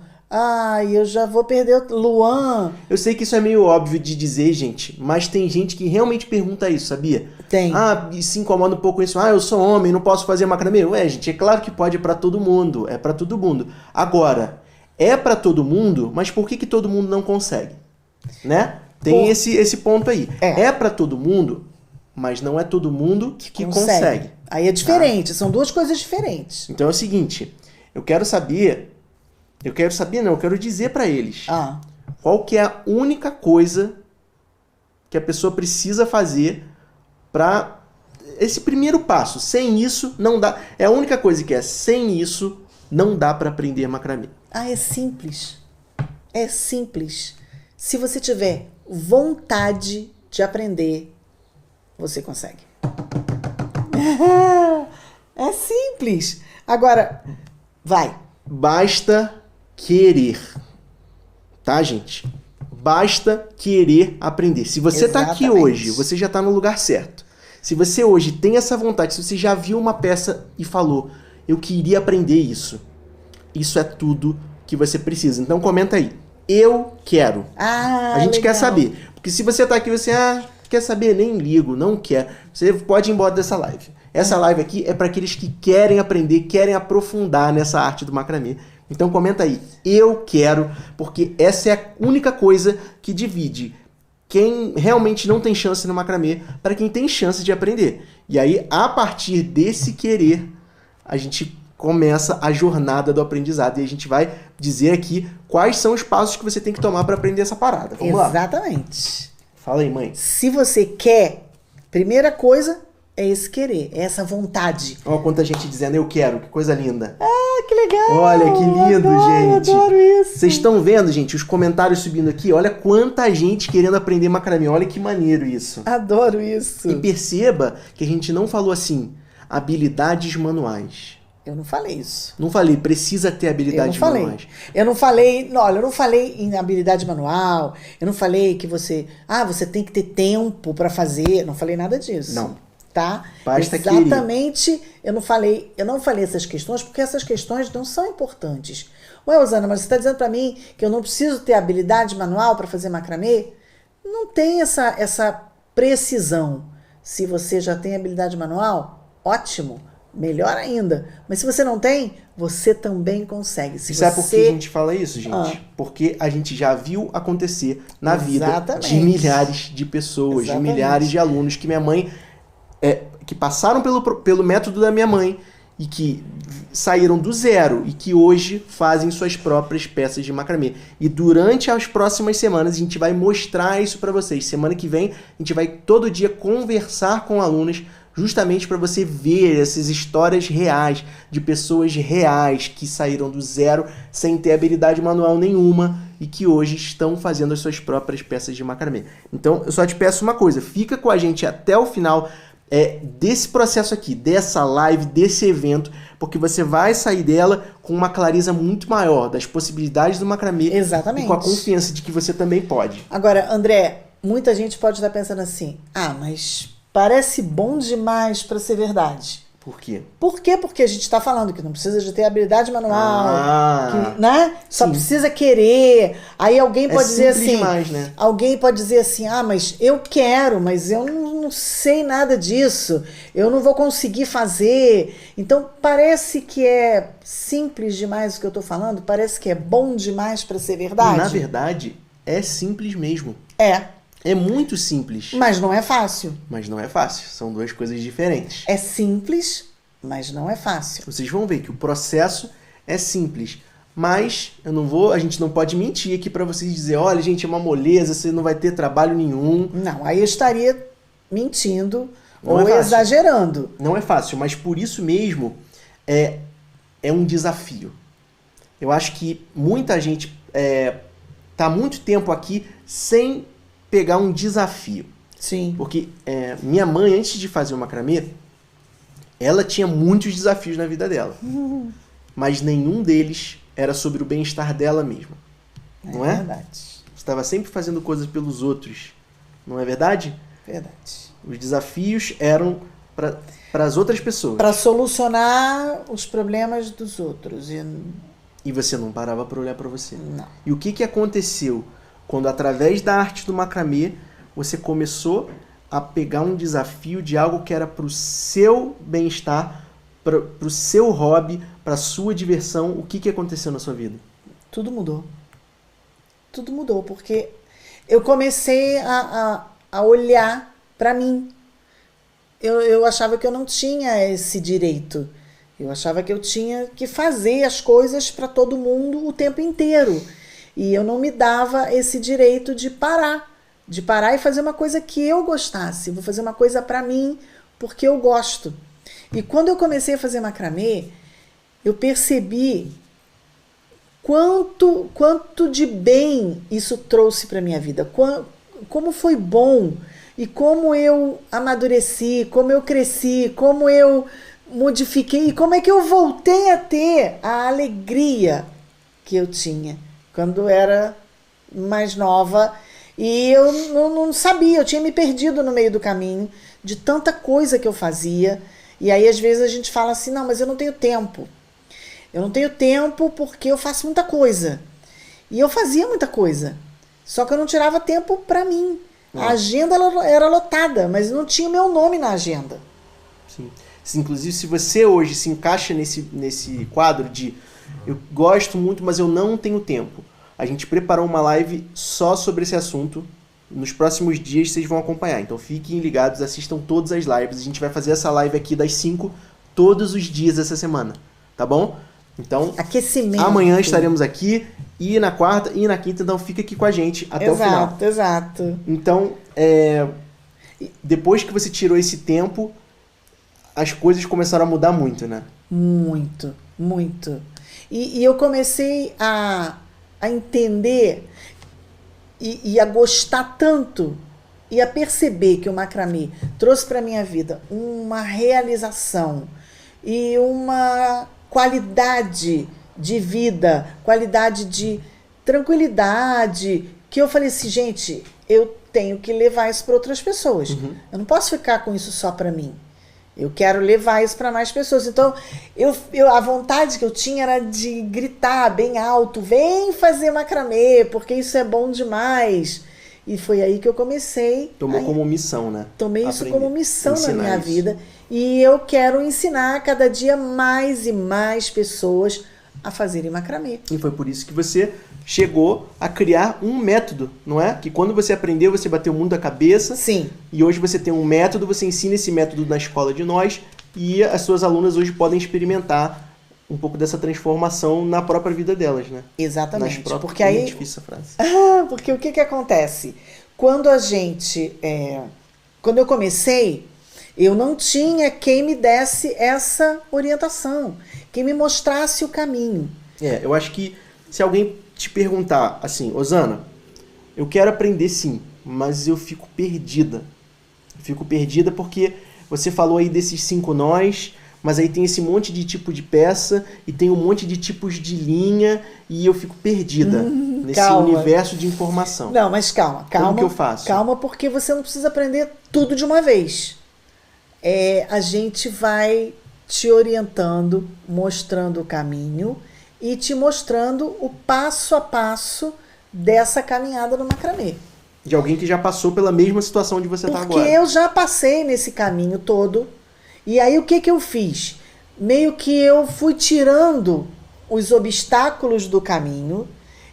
eu já vou perder o Luan. Eu sei que isso é meio óbvio de dizer, gente, mas tem gente que realmente pergunta isso, sabia? Tem. E se incomoda um pouco com isso. Eu sou homem, não posso fazer macramê. Gente, é claro que pode, é pra todo mundo. É pra todo mundo. Agora, é pra todo mundo, mas por que todo mundo não consegue? Né? Tem esse ponto aí. É pra todo mundo, mas não é todo mundo que consegue. Aí é diferente, são duas coisas diferentes. Então é o seguinte, eu quero dizer pra eles qual que é a única coisa que a pessoa precisa fazer pra esse primeiro passo. Sem isso, não dá. É a única coisa que sem isso, não dá pra aprender macramê. É simples. É simples. Se você tiver vontade de aprender, você consegue. É simples. Agora, vai. Basta querer. Tá, gente? Basta querer aprender. Se você tá aqui hoje, você já tá no lugar certo. Se você hoje tem essa vontade, se você já viu uma peça e falou, eu queria aprender isso. Isso é tudo que você precisa. Então comenta aí. Eu quero. A gente quer saber. Porque se você tá aqui, você quer saber, nem ligo, não quer. Você pode ir embora dessa live. Essa live aqui é para aqueles que querem aprender, querem aprofundar nessa arte do macramê. Então comenta aí, eu quero, porque essa é a única coisa que divide quem realmente não tem chance no macramê para quem tem chance de aprender. E aí, a partir desse querer, a gente começa a jornada do aprendizado. E a gente vai dizer aqui quais são os passos que você tem que tomar para aprender essa parada. Vamos lá. Exatamente. Fala aí, mãe. Se você quer, primeira coisa é esse querer, é essa vontade. Olha quanta gente dizendo eu quero, que coisa linda. Ah, que legal! Olha que lindo, gente. Eu adoro isso. Vocês estão vendo, gente, os comentários subindo aqui? Olha quanta gente querendo aprender macramê. Olha que maneiro isso. Adoro isso. E perceba que a gente não falou assim, habilidades manuais. Eu não falei isso. Não falei, precisa ter habilidades manuais. Eu não falei, olha, eu não falei em habilidade manual, eu não falei que você tem que ter tempo para fazer, não falei nada disso. Não. Tá? Basta exatamente, querer. Eu não falei essas questões porque essas questões não são importantes. Ué, Rosana, mas você está dizendo para mim que eu não preciso ter habilidade manual para fazer macramê? Não tem essa precisão. Se você já tem habilidade manual, ótimo, melhor ainda. Mas se você não tem, você também consegue. Sabe por que a gente fala isso, gente? Porque a gente já viu acontecer na vida de milhares de pessoas, de milhares de alunos que minha mãe... que passaram pelo método da minha mãe e que saíram do zero e que hoje fazem suas próprias peças de macramê. E durante as próximas semanas a gente vai mostrar isso para vocês. Semana que vem a gente vai todo dia conversar com alunos justamente para você ver essas histórias reais de pessoas reais que saíram do zero sem ter habilidade manual nenhuma e que hoje estão fazendo as suas próprias peças de macramê. Então eu só te peço uma coisa, fica com a gente até o final desse processo aqui, dessa live, desse evento, porque você vai sair dela com uma clareza muito maior das possibilidades do macramê. Exatamente. E com a confiança de que você também pode. Agora, André, muita gente pode estar pensando assim, mas parece bom demais para ser verdade. Por quê? Por quê? Porque a gente está falando que não precisa de ter habilidade manual, né? Só precisa querer. Aí alguém pode dizer assim, demais, né? Alguém pode dizer assim, mas eu quero, mas eu não sei nada disso, eu não vou conseguir fazer. Então parece que é simples demais o que eu estou falando, parece que é bom demais para ser verdade. Na verdade, é simples mesmo. É muito simples. Mas não é fácil. Mas não é fácil. São duas coisas diferentes. É simples, mas não é fácil. Vocês vão ver que o processo é simples. Mas a gente não pode mentir aqui para vocês dizer, olha, gente, é uma moleza, você não vai ter trabalho nenhum. Não, aí eu estaria mentindo ou exagerando. Não é fácil, mas por isso mesmo é um desafio. Eu acho que muita gente tá muito tempo aqui sem pegar um desafio. Sim. Porque minha mãe, antes de fazer o macramê, ela tinha muitos desafios na vida dela. Mas nenhum deles era sobre o bem-estar dela mesma. Não é? É verdade. Estava sempre fazendo coisas pelos outros. Não é verdade? Verdade. Os desafios eram para as outras pessoas. Para solucionar os problemas dos outros. E você não parava para olhar para você. Não. E o que aconteceu quando, através da arte do macramê, você começou a pegar um desafio de algo que era para o seu bem-estar, para o seu hobby, para a sua diversão? O que aconteceu na sua vida? Tudo mudou. Tudo mudou, porque eu comecei a olhar para mim. Eu achava que eu não tinha esse direito. Eu achava que eu tinha que fazer as coisas para todo mundo o tempo inteiro. E eu não me dava esse direito de parar e fazer uma coisa que eu gostasse. Vou fazer uma coisa para mim, porque eu gosto. E quando eu comecei a fazer macramê, eu percebi quanto de bem isso trouxe para minha vida. Como foi bom e como eu amadureci, como eu cresci, como eu modifiquei e como é que eu voltei a ter a alegria que eu tinha quando era mais nova, e eu não sabia, eu tinha me perdido no meio do caminho de tanta coisa que eu fazia. E aí às vezes a gente fala assim, não, mas eu não tenho tempo. Eu não tenho tempo porque eu faço muita coisa. E eu fazia muita coisa, só que eu não tirava tempo para mim. A agenda era lotada, mas não tinha meu nome na agenda. Sim. Inclusive, se você hoje se encaixa nesse quadro de eu gosto muito, mas eu não tenho tempo. A gente preparou uma live só sobre esse assunto. Nos próximos dias vocês vão acompanhar. Então fiquem ligados, assistam todas as lives. A gente vai fazer essa live aqui das 5 todos os dias essa semana. tá bom? Então, aquecimento. Amanhã estaremos aqui, e na quarta e na quinta, então fica aqui com a gente até o final. Exato. Então, depois que você tirou esse tempo, as coisas começaram a mudar muito, né? Muito, muito. E eu comecei a entender e a gostar tanto e a perceber que o macramê trouxe para minha vida uma realização e uma qualidade de vida, qualidade de tranquilidade, que eu falei assim, gente, eu tenho que levar isso para outras pessoas. Eu não posso ficar com isso só para mim. Eu quero levar isso para mais pessoas. Então, a vontade que eu tinha era de gritar bem alto, vem fazer macramê, porque isso é bom demais. E foi aí que eu comecei. Tomou como missão, né? Tomei isso como missão na minha vida. E eu quero ensinar cada dia mais e mais pessoas a fazerem macramê. E foi por isso que você chegou a criar um método, não é? Que quando você aprendeu, você bateu o mundo da cabeça. Sim. E hoje você tem um método, você ensina esse método na escola de nós, e as suas alunas hoje podem experimentar um pouco dessa transformação na própria vida delas, né? Exatamente. Nas próprias... Porque aí... É difícil essa frase. Porque o que acontece? Quando a gente... Quando eu comecei, eu não tinha quem me desse essa orientação, quem me mostrasse o caminho. Eu acho que se alguém te perguntar assim, Osana, eu quero aprender sim, mas eu fico perdida. Fico perdida porque você falou aí desses 5 nós, mas aí tem esse monte de tipo de peça e tem um monte de tipos de linha e eu fico perdida nesse universo de informação. Não, mas calma. Como que eu faço? Calma, porque você não precisa aprender tudo de uma vez. A gente vai te orientando, mostrando o caminho e te mostrando o passo a passo dessa caminhada no macramê. De alguém que já passou pela mesma situação onde você está agora. Porque eu já passei nesse caminho todo. E aí o que eu fiz? Meio que eu fui tirando os obstáculos do caminho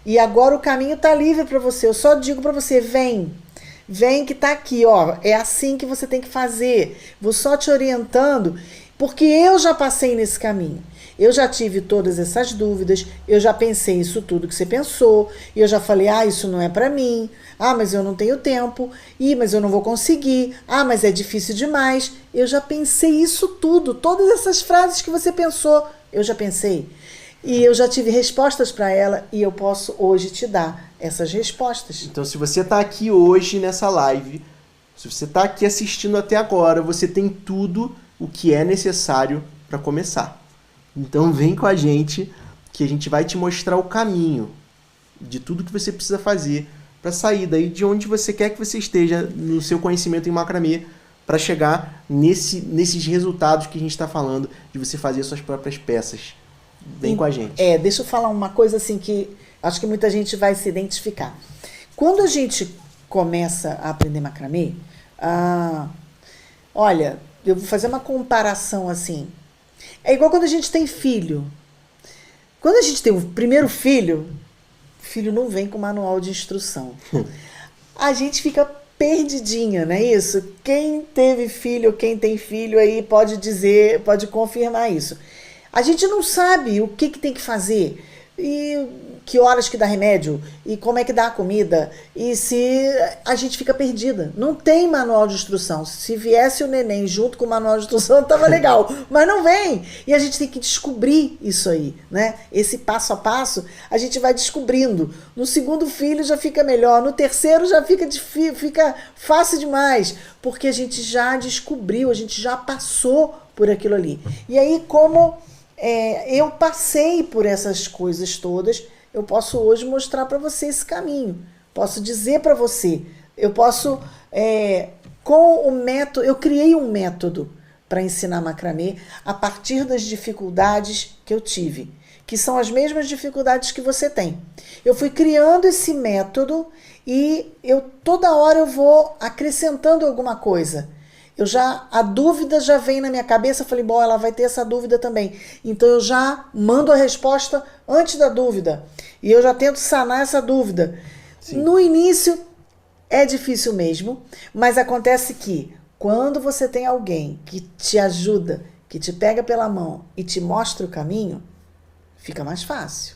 e agora o caminho está livre para você. Eu só digo para você, vem que tá aqui, ó, é assim que você tem que fazer. Vou só te orientando, porque eu já passei nesse caminho. Eu já tive todas essas dúvidas, eu já pensei isso tudo que você pensou, eu já falei, isso não é para mim, mas eu não tenho tempo, mas eu não vou conseguir, mas é difícil demais. Eu já pensei isso tudo, todas essas frases que você pensou, eu já pensei. E eu já tive respostas para ela e eu posso hoje te dar essas respostas. Então, se você está aqui hoje nessa live, se você está aqui assistindo até agora, você tem tudo o que é necessário para começar. Então, vem com a gente que a gente vai te mostrar o caminho de tudo que você precisa fazer para sair daí de onde você quer que você esteja no seu conhecimento em macramê, para chegar nesses resultados que a gente está falando, de você fazer suas próprias peças. Vem com a gente. Deixa eu falar uma coisa assim que acho que muita gente vai se identificar. Quando a gente começa a aprender macramê, olha, eu vou fazer uma comparação assim. É igual quando a gente tem filho. Quando a gente tem o primeiro filho, o filho não vem com manual de instrução. A gente fica perdidinha, não é isso? Quem teve filho, quem tem filho aí pode dizer, pode confirmar isso. A gente não sabe o que tem que fazer, e que horas que dá remédio, e como é que dá a comida, e se a gente fica perdida. Não tem manual de instrução. Se viesse o neném junto com o manual de instrução, tava legal, mas não vem. E a gente tem que descobrir isso aí, né? Esse passo a passo, a gente vai descobrindo. No segundo filho já fica melhor, no terceiro já fica fácil demais, porque a gente já descobriu, a gente já passou por aquilo ali. E aí, como eu passei por essas coisas todas, eu posso hoje mostrar para você esse caminho. Posso dizer para você, eu posso, com o método, eu criei um método para ensinar macramê a partir das dificuldades que eu tive, que são as mesmas dificuldades que você tem. Eu fui criando esse método e toda hora eu vou acrescentando alguma coisa. A dúvida já vem na minha cabeça, eu falei, bom, ela vai ter essa dúvida também. Então eu já mando a resposta antes da dúvida. E eu já tento sanar essa dúvida. Sim. No início é difícil mesmo, mas acontece que quando você tem alguém que te ajuda, que te pega pela mão e te mostra o caminho, fica mais fácil.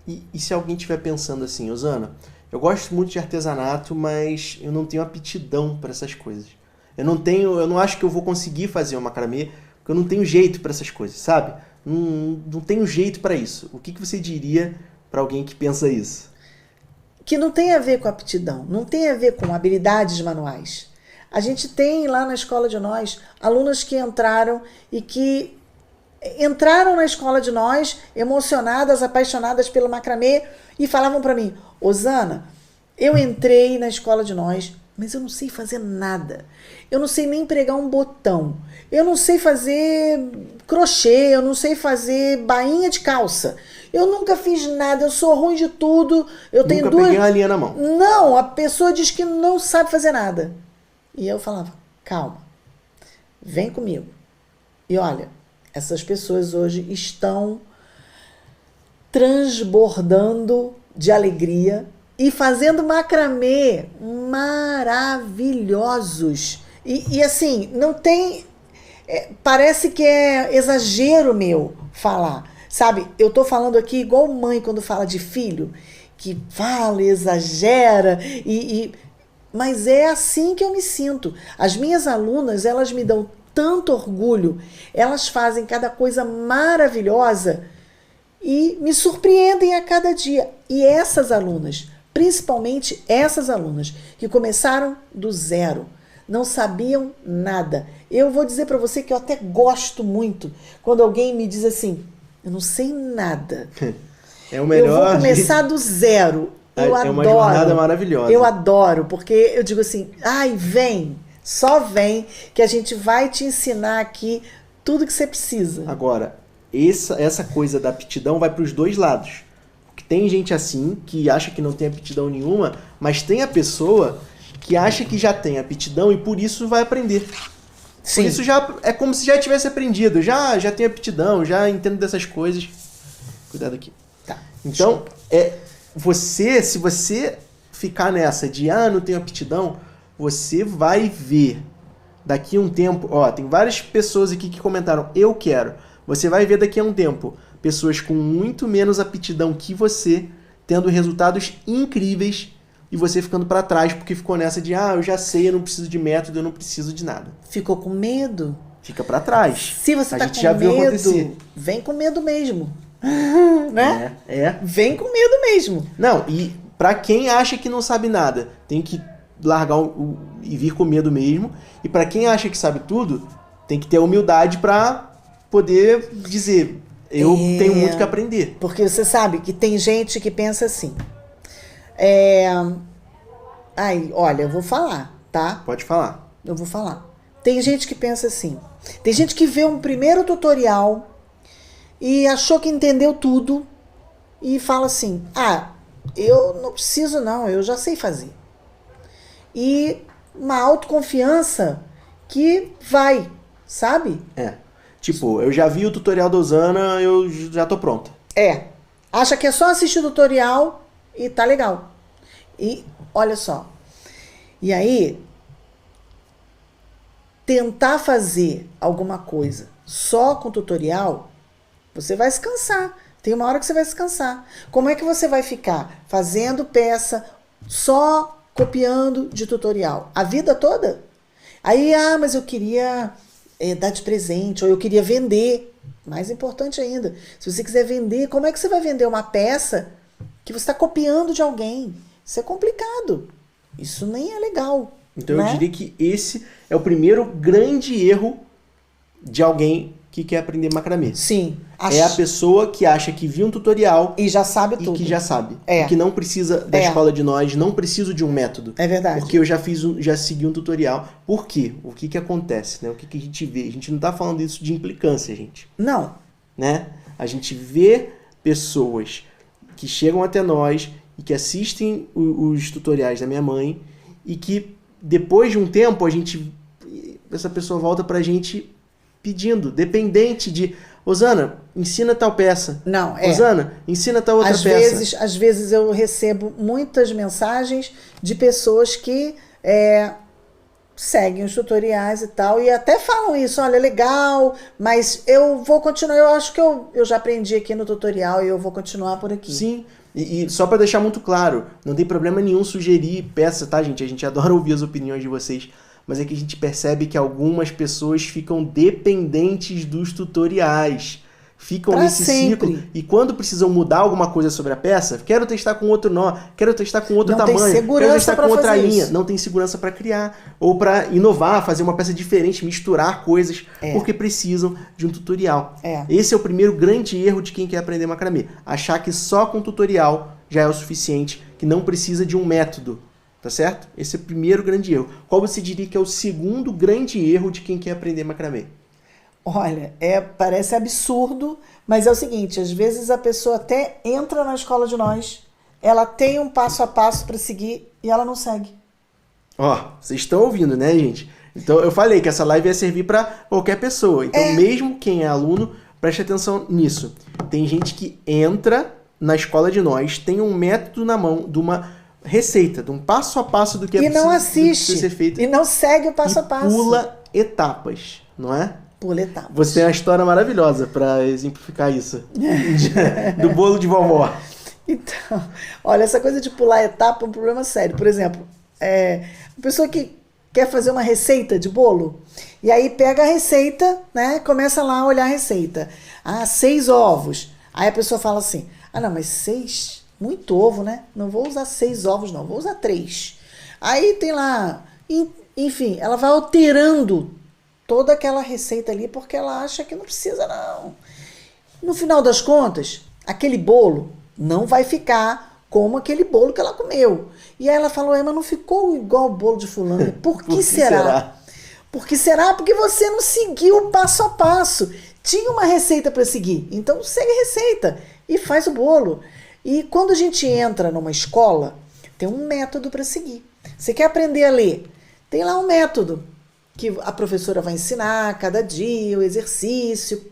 E se alguém estiver pensando assim, Osana, eu gosto muito de artesanato, mas eu não tenho aptidão para essas coisas. Eu não acho que eu vou conseguir fazer um macramê, porque eu não tenho jeito para essas coisas, sabe? Não tenho jeito para isso. O que você diria para alguém que pensa isso? Que não tem a ver com aptidão, não tem a ver com habilidades manuais. A gente tem lá na escola de nós alunas que entraram na escola de nós emocionadas, apaixonadas pelo macramê e falavam para mim, Osana, eu entrei na escola de nós, mas eu não sei fazer nada. Eu não sei nem pregar um botão. Eu não sei fazer crochê, eu não sei fazer bainha de calça. Eu nunca fiz nada, eu sou ruim de tudo. Eu tenho Nunca peguei uma linha na mão. Não, a pessoa diz que não sabe fazer nada. E eu falava, calma, vem comigo. E olha, essas pessoas hoje estão transbordando de alegria e fazendo macramê maravilhosos. E assim, não tem... parece que é exagero meu falar. Sabe, eu tô falando aqui igual mãe quando fala de filho, que fala, exagera, mas é assim que eu me sinto. As minhas alunas, elas me dão tanto orgulho, elas fazem cada coisa maravilhosa e me surpreendem a cada dia. E essas alunas, principalmente essas alunas que começaram do zero, não sabiam nada. Eu vou dizer para você que eu até gosto muito quando alguém me diz assim, eu não sei nada. É o melhor. Eu vou começar do zero. Eu adoro. É uma jornada maravilhosa. Eu adoro, porque eu digo assim, ai, vem, só vem, que a gente vai te ensinar aqui tudo que você precisa. Agora, essa coisa da aptidão vai para os dois lados. Porque tem gente assim, que acha que não tem aptidão nenhuma, mas tem a pessoa que acha que já tem aptidão e por isso vai aprender. Sim. Por isso já é como se já tivesse aprendido. Já tem aptidão, já entendo dessas coisas. Cuidado aqui. Tá. Então, se você ficar nessa de não tenho aptidão, você vai ver daqui a um tempo, tem várias pessoas aqui que comentaram, eu quero. Você vai ver daqui a um tempo pessoas com muito menos aptidão que você, tendo resultados incríveis e você ficando para trás porque ficou nessa de, eu já sei, eu não preciso de método, eu não preciso de nada. Ficou com medo? Fica para trás. Se você tá com medo, vem com medo mesmo. Né? Vem com medo mesmo. Não, e para quem acha que não sabe nada, tem que largar e vir com medo mesmo. E para quem acha que sabe tudo, tem que ter humildade para poder dizer, eu tenho muito que aprender. Porque você sabe que tem gente que pensa assim. Olha, eu vou falar, tá? Pode falar. Eu vou falar. Tem gente que pensa assim. Tem gente que vê um primeiro tutorial e achou que entendeu tudo e fala assim, eu não preciso não, eu já sei fazer. E uma autoconfiança que vai, sabe? Tipo, eu já vi o tutorial da Osana, eu já tô pronta. Acha que é só assistir o tutorial e tá legal. E olha só. E aí, tentar fazer alguma coisa só com tutorial, você vai se cansar. Tem uma hora que você vai se cansar. Como é que você vai ficar fazendo peça só copiando de tutorial? A vida toda? Aí, mas eu queria dar de presente, ou eu queria vender. Mais importante ainda, se você quiser vender, como é que você vai vender uma peça que você está copiando de alguém? Isso é complicado. Isso nem é legal. Então eu diria que esse é o primeiro grande erro de alguém que quer aprender macramê. Sim. É a pessoa que acha que viu um tutorial e já sabe tudo. E que já sabe. E que não precisa da escola de nós, não preciso de um método. É verdade. Porque eu já segui um tutorial. Por quê? O que acontece? Né? O que a gente vê? A gente não está falando isso de implicância, gente. Não. Né? A gente vê pessoas que chegam até nós e que assistem os tutoriais da minha mãe e que depois de um tempo essa pessoa volta pra gente pedindo, dependente de Osana, ensina tal peça. Não, Osana, ensina tal outra peça. Às vezes eu recebo muitas mensagens de pessoas que seguem os tutoriais e tal, e até falam isso, olha, legal, mas eu vou continuar, eu acho que eu já aprendi aqui no tutorial e eu vou continuar por aqui. Sim, e só para deixar muito claro, não tem problema nenhum sugerir peça, tá, gente? A gente adora ouvir as opiniões de vocês, mas é que a gente percebe que algumas pessoas ficam dependentes dos tutoriais. Ficam Pra nesse sempre. ciclo. E quando precisam mudar alguma coisa sobre a peça, quero testar com outro nó, quero testar com outro Não tem tamanho, segurança quero testar pra com outra fazer linha. isso. Não tem segurança para criar. Ou para inovar, fazer uma peça diferente, misturar coisas, porque precisam de um tutorial. Esse é o primeiro grande erro de quem quer aprender macramê. Achar que só com tutorial já é o suficiente, que não precisa de um método. Tá certo? Esse é o primeiro grande erro. Qual você diria que é o segundo grande erro de quem quer aprender macramê? Olha, parece absurdo, mas é o seguinte, às vezes a pessoa até entra na escola de nós, ela tem um passo a passo para seguir e ela não segue. Ó, vocês estão ouvindo, né, gente? Então eu falei que essa live ia servir para qualquer pessoa. Então mesmo quem é aluno, preste atenção nisso. Tem gente que entra na escola de nós, tem um método na mão, de uma receita, de um passo a passo do que é E não preciso assiste, ser feito. e não segue o passo a passo. Pula etapas, não é? Pula etapas. Você tem uma história maravilhosa para exemplificar isso. Do bolo de vovó. Então, olha, essa coisa de pular etapa é um problema sério. Por exemplo, a pessoa que quer fazer uma receita de bolo, e aí pega a receita, né? Começa lá a olhar a receita. 6 ovos. Aí a pessoa fala assim, não, mas 6, muito ovo, né? Não vou usar 6 ovos, não, vou usar 3. Aí tem lá, enfim, ela vai alterando toda aquela receita ali porque ela acha que não precisa, não. No final das contas, aquele bolo não vai ficar como aquele bolo que ela comeu. E aí ela falou, mas não ficou igual o bolo de fulano. Por que será? Por que será? Porque você não seguiu o passo a passo. Tinha uma receita para seguir, então segue a receita e faz o bolo. E quando a gente entra numa escola, tem um método para seguir. Você quer aprender a ler? Tem lá um método que a professora vai ensinar cada dia, o exercício,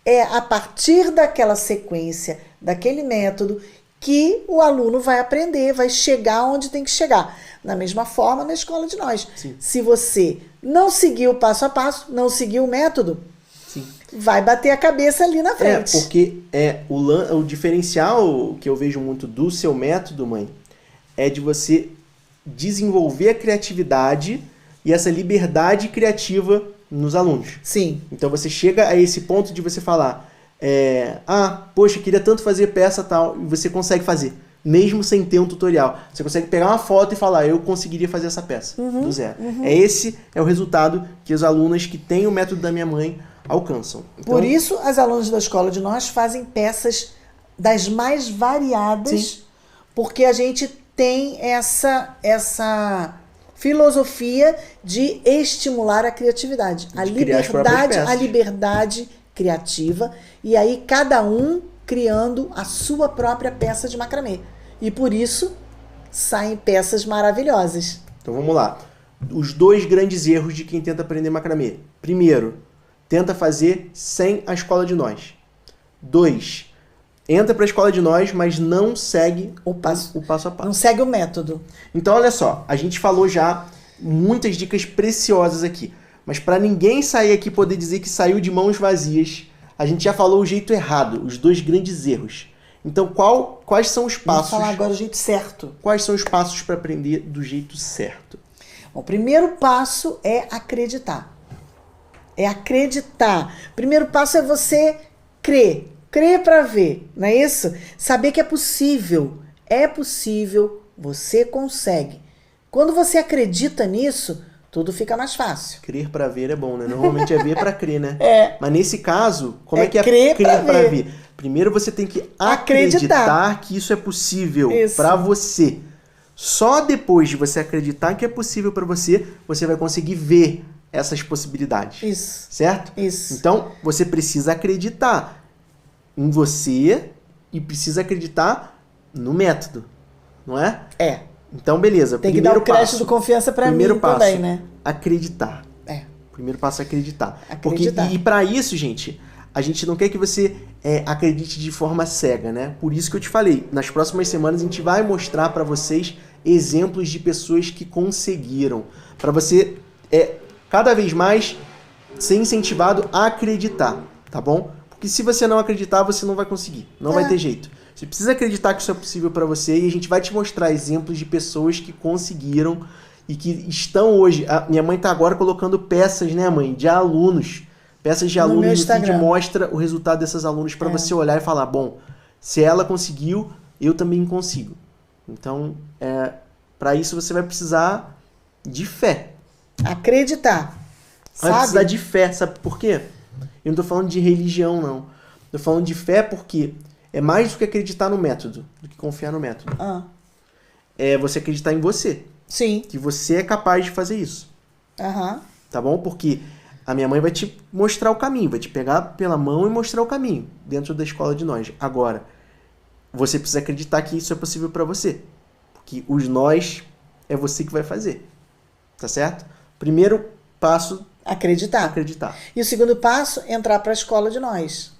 é a partir daquela sequência, daquele método, que o aluno vai aprender, vai chegar onde tem que chegar. Da mesma forma na escola de nós. Sim. Se você não seguir o passo a passo, não seguir o método, sim, vai bater a cabeça ali na frente. Porque o diferencial que eu vejo muito do seu método, mãe, é de você desenvolver a criatividade e essa liberdade criativa nos alunos. Sim. Então você chega a esse ponto de você falar, poxa, queria tanto fazer peça tal, e você consegue fazer, mesmo sem ter um tutorial. Você consegue pegar uma foto e falar, eu conseguiria fazer essa peça do zero. Esse é o resultado que as alunas que têm o método da minha mãe alcançam. Então, por isso, as alunas da escola de nós fazem peças das mais variadas, sim, porque a gente tem essa filosofia de estimular a criatividade, a liberdade criativa, e aí cada um criando a sua própria peça de macramê. E por isso saem peças maravilhosas. Então vamos lá. Os 2 grandes erros de quem tenta aprender macramê. Primeiro, tenta fazer sem a escola de nós. 2, entra para a escola de nós, mas não segue o passo a passo. Não segue o método. Então, olha só, a gente falou já muitas dicas preciosas aqui, mas para ninguém sair aqui poder dizer que saiu de mãos vazias, a gente já falou o jeito errado, os 2 grandes erros. Então, quais são os passos? Vamos falar agora o jeito certo. Quais são os passos para aprender do jeito certo? Bom, o primeiro passo é acreditar. É acreditar. O primeiro passo é você crer. Crer para ver, não é isso? Saber que é possível. É possível, você consegue. Quando você acredita nisso, tudo fica mais fácil. Crer para ver é bom, né? Normalmente é ver para crer, né? É. Mas nesse caso, como é que é crer para ver? Primeiro você tem que acreditar que isso é possível para você. Só depois de você acreditar que é possível para você, você vai conseguir ver essas possibilidades. Isso. Certo? Isso. Então, você precisa acreditar em você e precisa acreditar no método, não é? É. Então, beleza. Tem que dar o crédito de confiança para mim também, né? Acreditar. Primeiro passo é acreditar. Acreditar. E para isso, gente, a gente não quer que você acredite de forma cega, né? Por isso que eu te falei, nas próximas semanas a gente vai mostrar para vocês exemplos de pessoas que conseguiram. Para você cada vez mais ser incentivado a acreditar, tá bom? Porque se você não acreditar, você não vai conseguir. Não vai ter jeito. Você precisa acreditar que isso é possível para você e a gente vai te mostrar exemplos de pessoas que conseguiram e que estão hoje... minha mãe tá agora colocando peças, né, mãe? De alunos. Peças de alunos no feed mostra o resultado dessas alunos para você olhar e falar, bom, se ela conseguiu, eu também consigo. Então, para isso você vai precisar de fé. Acreditar. Vai precisar de fé, sabe por quê? Eu não tô falando de religião, não. Tô falando de fé porque é mais do que acreditar no método, do que confiar no método. É você acreditar em você. Sim. Que você é capaz de fazer isso. Tá bom? Porque a minha mãe vai te mostrar o caminho, vai te pegar pela mão e mostrar o caminho dentro da escola de nós. Agora, você precisa acreditar que isso é possível para você. Porque os nós é você que vai fazer. Tá certo? Primeiro passo... Acreditar. E o segundo passo, entrar para a escola de nós.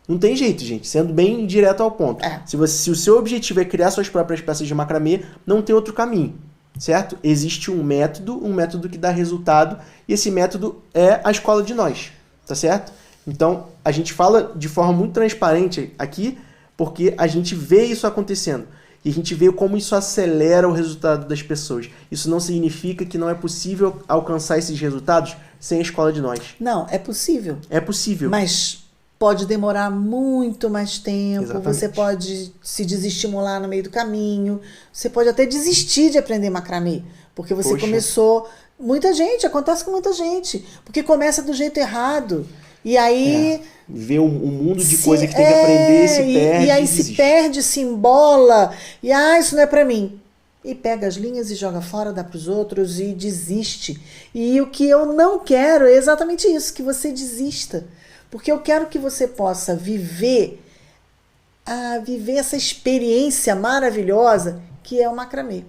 Não tem jeito, gente. Sendo bem direto ao ponto. Se o seu objetivo é criar suas próprias peças de macramê, não tem outro caminho. Certo? Existe um método que dá resultado, e esse método é a escola de nós. Tá certo? Então, a gente fala de forma muito transparente aqui, porque a gente vê isso acontecendo. E a gente vê como isso acelera o resultado das pessoas. Isso não significa que não é possível alcançar esses resultados sem a escola de nós. Não, é possível. É possível. Mas pode demorar muito mais tempo. Exatamente. Você pode se desestimular no meio do caminho. Você pode até desistir de aprender macramê. Porque você começou... Muita gente, acontece com muita gente. Porque começa do jeito errado. E aí... Vê um mundo de coisa que tem que aprender, se perde. E aí se perde, se embola. E isso não é pra mim. E pega as linhas e joga fora, dá pros outros e desiste. E o que eu não quero é exatamente isso, que você desista. Porque eu quero que você possa viver essa experiência maravilhosa que é o macramê.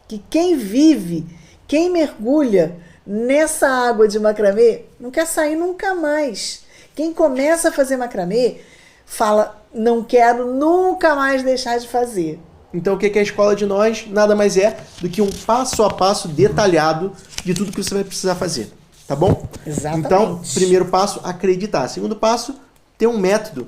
Que quem vive, quem mergulha nessa água de macramê, não quer sair nunca mais. Quem começa a fazer macramê, fala, não quero nunca mais deixar de fazer. Então o que é a escola de nós? Nada mais é do que um passo a passo detalhado de tudo que você vai precisar fazer. Tá bom? Exatamente. Então, primeiro passo, acreditar. Segundo passo, ter um método.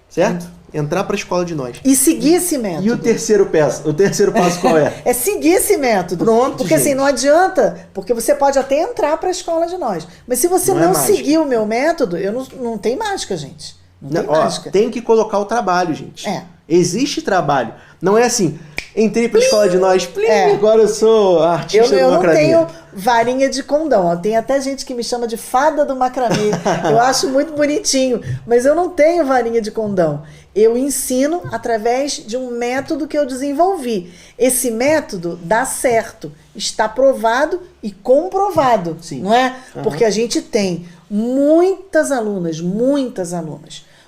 Certo? Entrar para a escola de nós. E seguir esse método. E o terceiro passo qual é? É seguir esse método. Pronto, porque gente. assim, não adianta, porque você pode até entrar para a escola de nós. Mas se você não seguir o meu método, não tem mágica, gente. Não tem mágica. Tem que colocar o trabalho, gente. Existe trabalho. Não é assim, entrei para a escola de nós, agora eu sou artista do macramê. Eu não tenho varinha de condão. Tem até gente que me chama de fada do macramê. Eu acho muito bonitinho, mas eu não tenho varinha de condão. Eu ensino através de um método que eu desenvolvi. Esse método dá certo, está provado e comprovado, não é? Porque a gente tem muitas alunas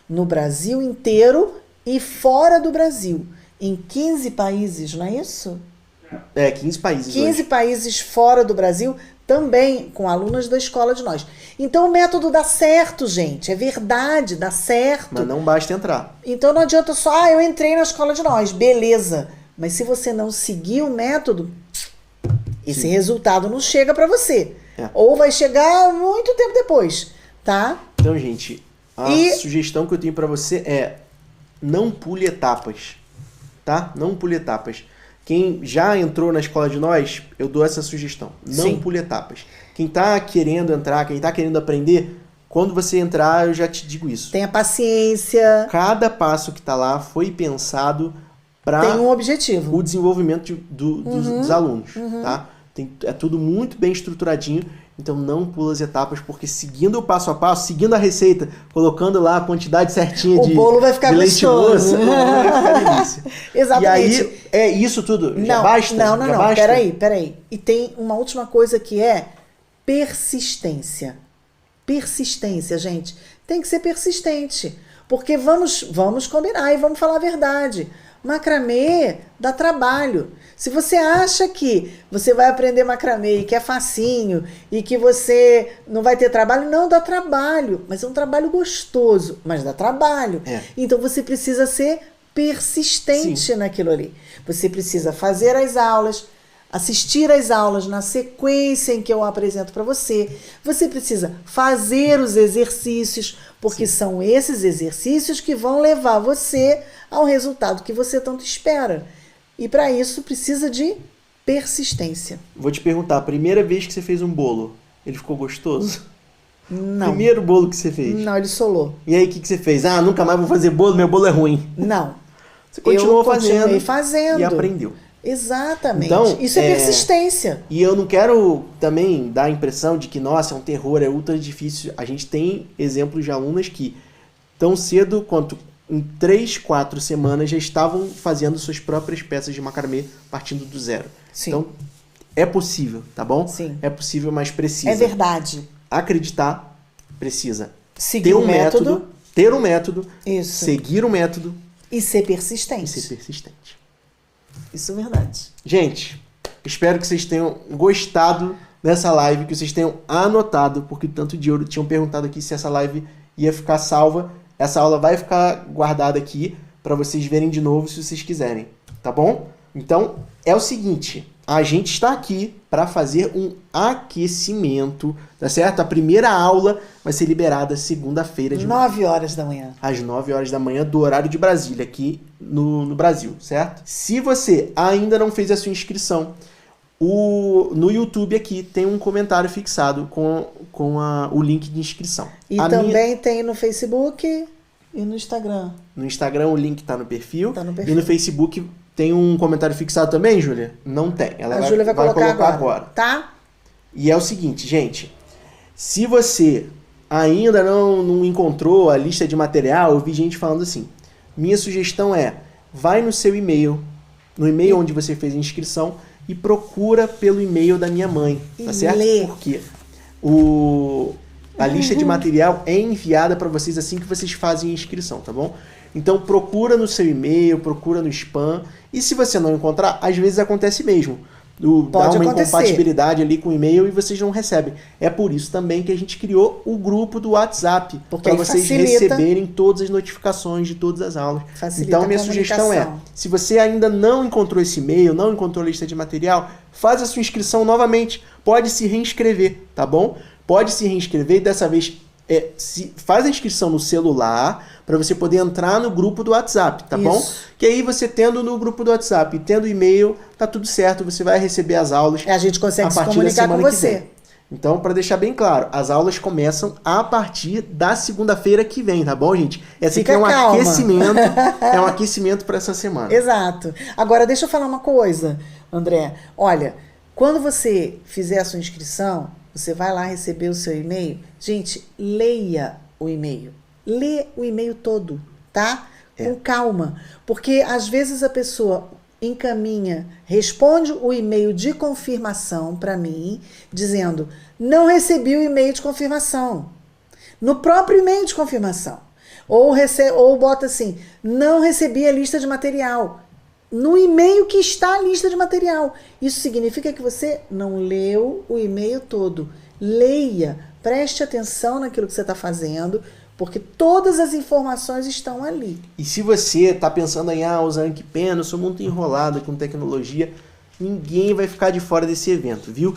no Brasil inteiro e fora do Brasil. Em 15 países, não é isso? 15 países 15 hoje. Países fora do Brasil, também com alunas da escola de nós. Então o método dá certo, gente. É verdade, dá certo. Mas não basta entrar. Então não adianta só, eu entrei na escola de nós, beleza. Mas se você não seguir o método, esse resultado não chega para você. Ou vai chegar muito tempo depois, tá? Então, gente, a sugestão que eu tenho para você é não pule etapas. Tá? Não pule etapas. Quem já entrou na escola de nós, eu dou essa sugestão. Não pule etapas. Quem tá querendo entrar, quem tá querendo aprender, quando você entrar, eu já te digo isso. Tenha paciência. Cada passo que tá lá foi pensado para tem um objetivo. O desenvolvimento dos alunos. Tá? É tudo muito bem estruturadinho. Então não pula as etapas, porque seguindo o passo a passo, seguindo a receita, colocando lá a quantidade certinha de bolo vai ficar gostoso. O bolo vai ficar delícia. Exatamente. E aí, é isso tudo? Já basta? Não. Basta? Peraí. E tem uma última coisa que é persistência. Persistência, gente. Tem que ser persistente. Porque vamos combinar e vamos falar a verdade. Macramê dá trabalho. Se você acha que você vai aprender macramê e que é facinho e que você não vai ter trabalho, não dá trabalho. Mas é um trabalho gostoso, mas dá trabalho. Então você precisa ser persistente naquilo ali. Você precisa fazer as aulas, assistir às aulas na sequência em que eu apresento para você. Você precisa fazer os exercícios, porque são esses exercícios que vão levar você ao resultado que você tanto espera. E para isso precisa de persistência. Vou te perguntar, a primeira vez que você fez um bolo, ele ficou gostoso? Não. Primeiro bolo que você fez? Não, ele solou. E aí, o que você fez? Ah, nunca mais vou fazer bolo, meu bolo é ruim. Não. Você continuou eu continuei fazendo e aprendeu. Exatamente. Então, isso é persistência. E eu não quero também dar a impressão de que, nossa, é um terror, é ultra difícil. A gente tem exemplos de alunas que tão cedo quanto em 3, 4 semanas já estavam fazendo suas próprias peças de macramê partindo do zero. Sim. Então, é possível, tá bom? Sim. É possível, mas precisa. É verdade. Acreditar, precisa. Seguir ter um método. Ter um método. Isso. Seguir um método. E ser persistente. E ser persistente. Isso é verdade. Gente, espero que vocês tenham gostado dessa live, que vocês tenham anotado, porque o Tanto de Ouro tinham perguntado aqui se essa live ia ficar salva. Essa aula vai ficar guardada aqui para vocês verem de novo se vocês quiserem, tá bom? Então, é o seguinte, a gente está aqui para fazer um aquecimento, tá certo? A primeira aula vai ser liberada segunda-feira de 9 horas da manhã. Às 9 horas da manhã do horário de Brasília, aqui no Brasil, certo? Se você ainda não fez a sua inscrição, no YouTube aqui tem um comentário fixado com o link de inscrição. E também tem no Facebook e no Instagram. No Instagram o link está no perfil. Tá no perfil. E no Facebook tem um comentário fixado também, Júlia? Não tem. A Júlia vai colocar agora. Tá? E é o seguinte, gente. Se você ainda não encontrou a lista de material, eu vi gente falando assim. Minha sugestão é, vai no seu e-mail, no e-mail onde você fez a inscrição, e procura pelo e-mail da minha mãe, tá certo? Lê. Porque a lista de material é enviada para vocês assim que vocês fazem a inscrição, tá bom? Então procura no seu e-mail, procura no spam, e se você não encontrar, às vezes acontece mesmo. Dá uma incompatibilidade ali com o e-mail e vocês não recebem. É por isso também que a gente criou o grupo do WhatsApp, para vocês receberem todas as notificações de todas as aulas. Então minha sugestão é, se você ainda não encontrou esse e-mail, não encontrou a lista de material, faz a sua inscrição novamente, pode se reinscrever, tá bom? Pode se reinscrever e dessa vez faz a inscrição no celular para você poder entrar no grupo do WhatsApp, tá bom? Que aí você tendo no grupo do WhatsApp e tendo e-mail, tá tudo certo, você vai receber as aulas. A gente consegue se comunicar com você. Então, para deixar bem claro, as aulas começam a partir da segunda-feira que vem, tá bom, gente? Esse aqui é um aquecimento, é um aquecimento para essa semana. Exato. Agora, deixa eu falar uma coisa, André. Olha, quando você fizer a sua inscrição, você vai lá receber o seu e-mail. Gente, leia o e-mail. Lê o e-mail todo, tá? Com calma. Porque às vezes a pessoa encaminha, responde o e-mail de confirmação para mim, dizendo, não recebi o e-mail de confirmação. No próprio e-mail de confirmação. Ou bota assim, não recebi a lista de material. No e-mail que está a lista de material. Isso significa que você não leu o e-mail todo. Leia, preste atenção naquilo que você está fazendo, porque todas as informações estão ali. E se você está pensando em usar Anki-Pen, eu sou muito enrolado com tecnologia, ninguém vai ficar de fora desse evento, viu?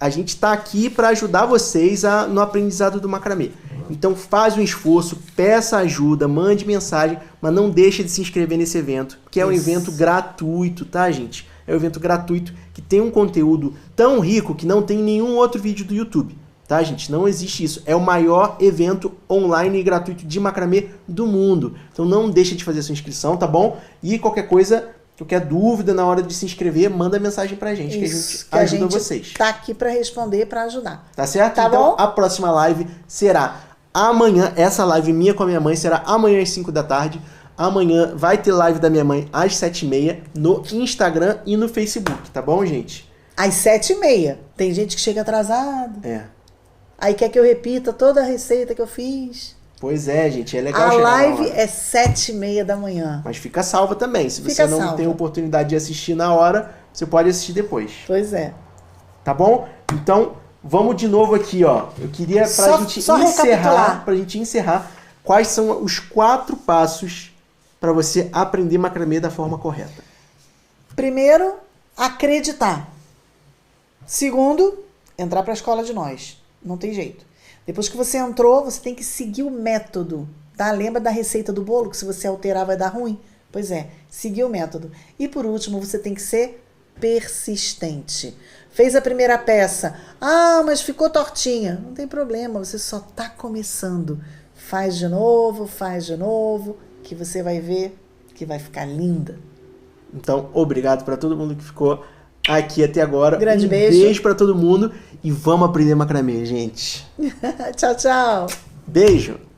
A gente está aqui para ajudar vocês no aprendizado do macramê. Então faz um esforço, peça ajuda, mande mensagem, mas não deixe de se inscrever nesse evento, que é um evento gratuito, tá, gente? É um evento gratuito que tem um conteúdo tão rico que não tem nenhum outro vídeo do YouTube, tá, gente? Não existe isso. É o maior evento online e gratuito de macramê do mundo. Então não deixe de fazer sua inscrição, tá bom? E qualquer coisa, qualquer dúvida na hora de se inscrever, manda mensagem pra gente, que a gente ajuda vocês. Tá aqui para responder, para ajudar. Tá certo? Tá então, bom? A próxima live será amanhã. Essa live minha com a minha mãe será amanhã às 5 da tarde. Amanhã vai ter live da minha mãe às 7h30 no Instagram e no Facebook, tá bom, gente? Às 7h30. Tem gente que chega atrasado. Aí quer que eu repita toda a receita que eu fiz. Pois é, gente, é legal a chegar live na hora. É 7h30 da manhã. Mas fica salva também. Se você não tem oportunidade de assistir na hora, você pode assistir depois. Pois é. Tá bom? Então, vamos de novo aqui, ó. Eu queria, pra gente encerrar, quais são os 4 passos para você aprender macramê da forma correta. Primeiro, acreditar. Segundo, entrar para a escola de nós. Não tem jeito. Depois que você entrou, você tem que seguir o método. Tá? Lembra da receita do bolo? Que se você alterar vai dar ruim? Pois é, seguir o método. E por último, você tem que ser persistente. Fez a primeira peça. Ah, mas ficou tortinha. Não tem problema, você só está começando. Faz de novo, que você vai ver que vai ficar linda. Então, obrigado para todo mundo que ficou aqui até agora. Grande beijo. beijo Para todo mundo e vamos aprender macramê, gente. Tchau, tchau. Beijo.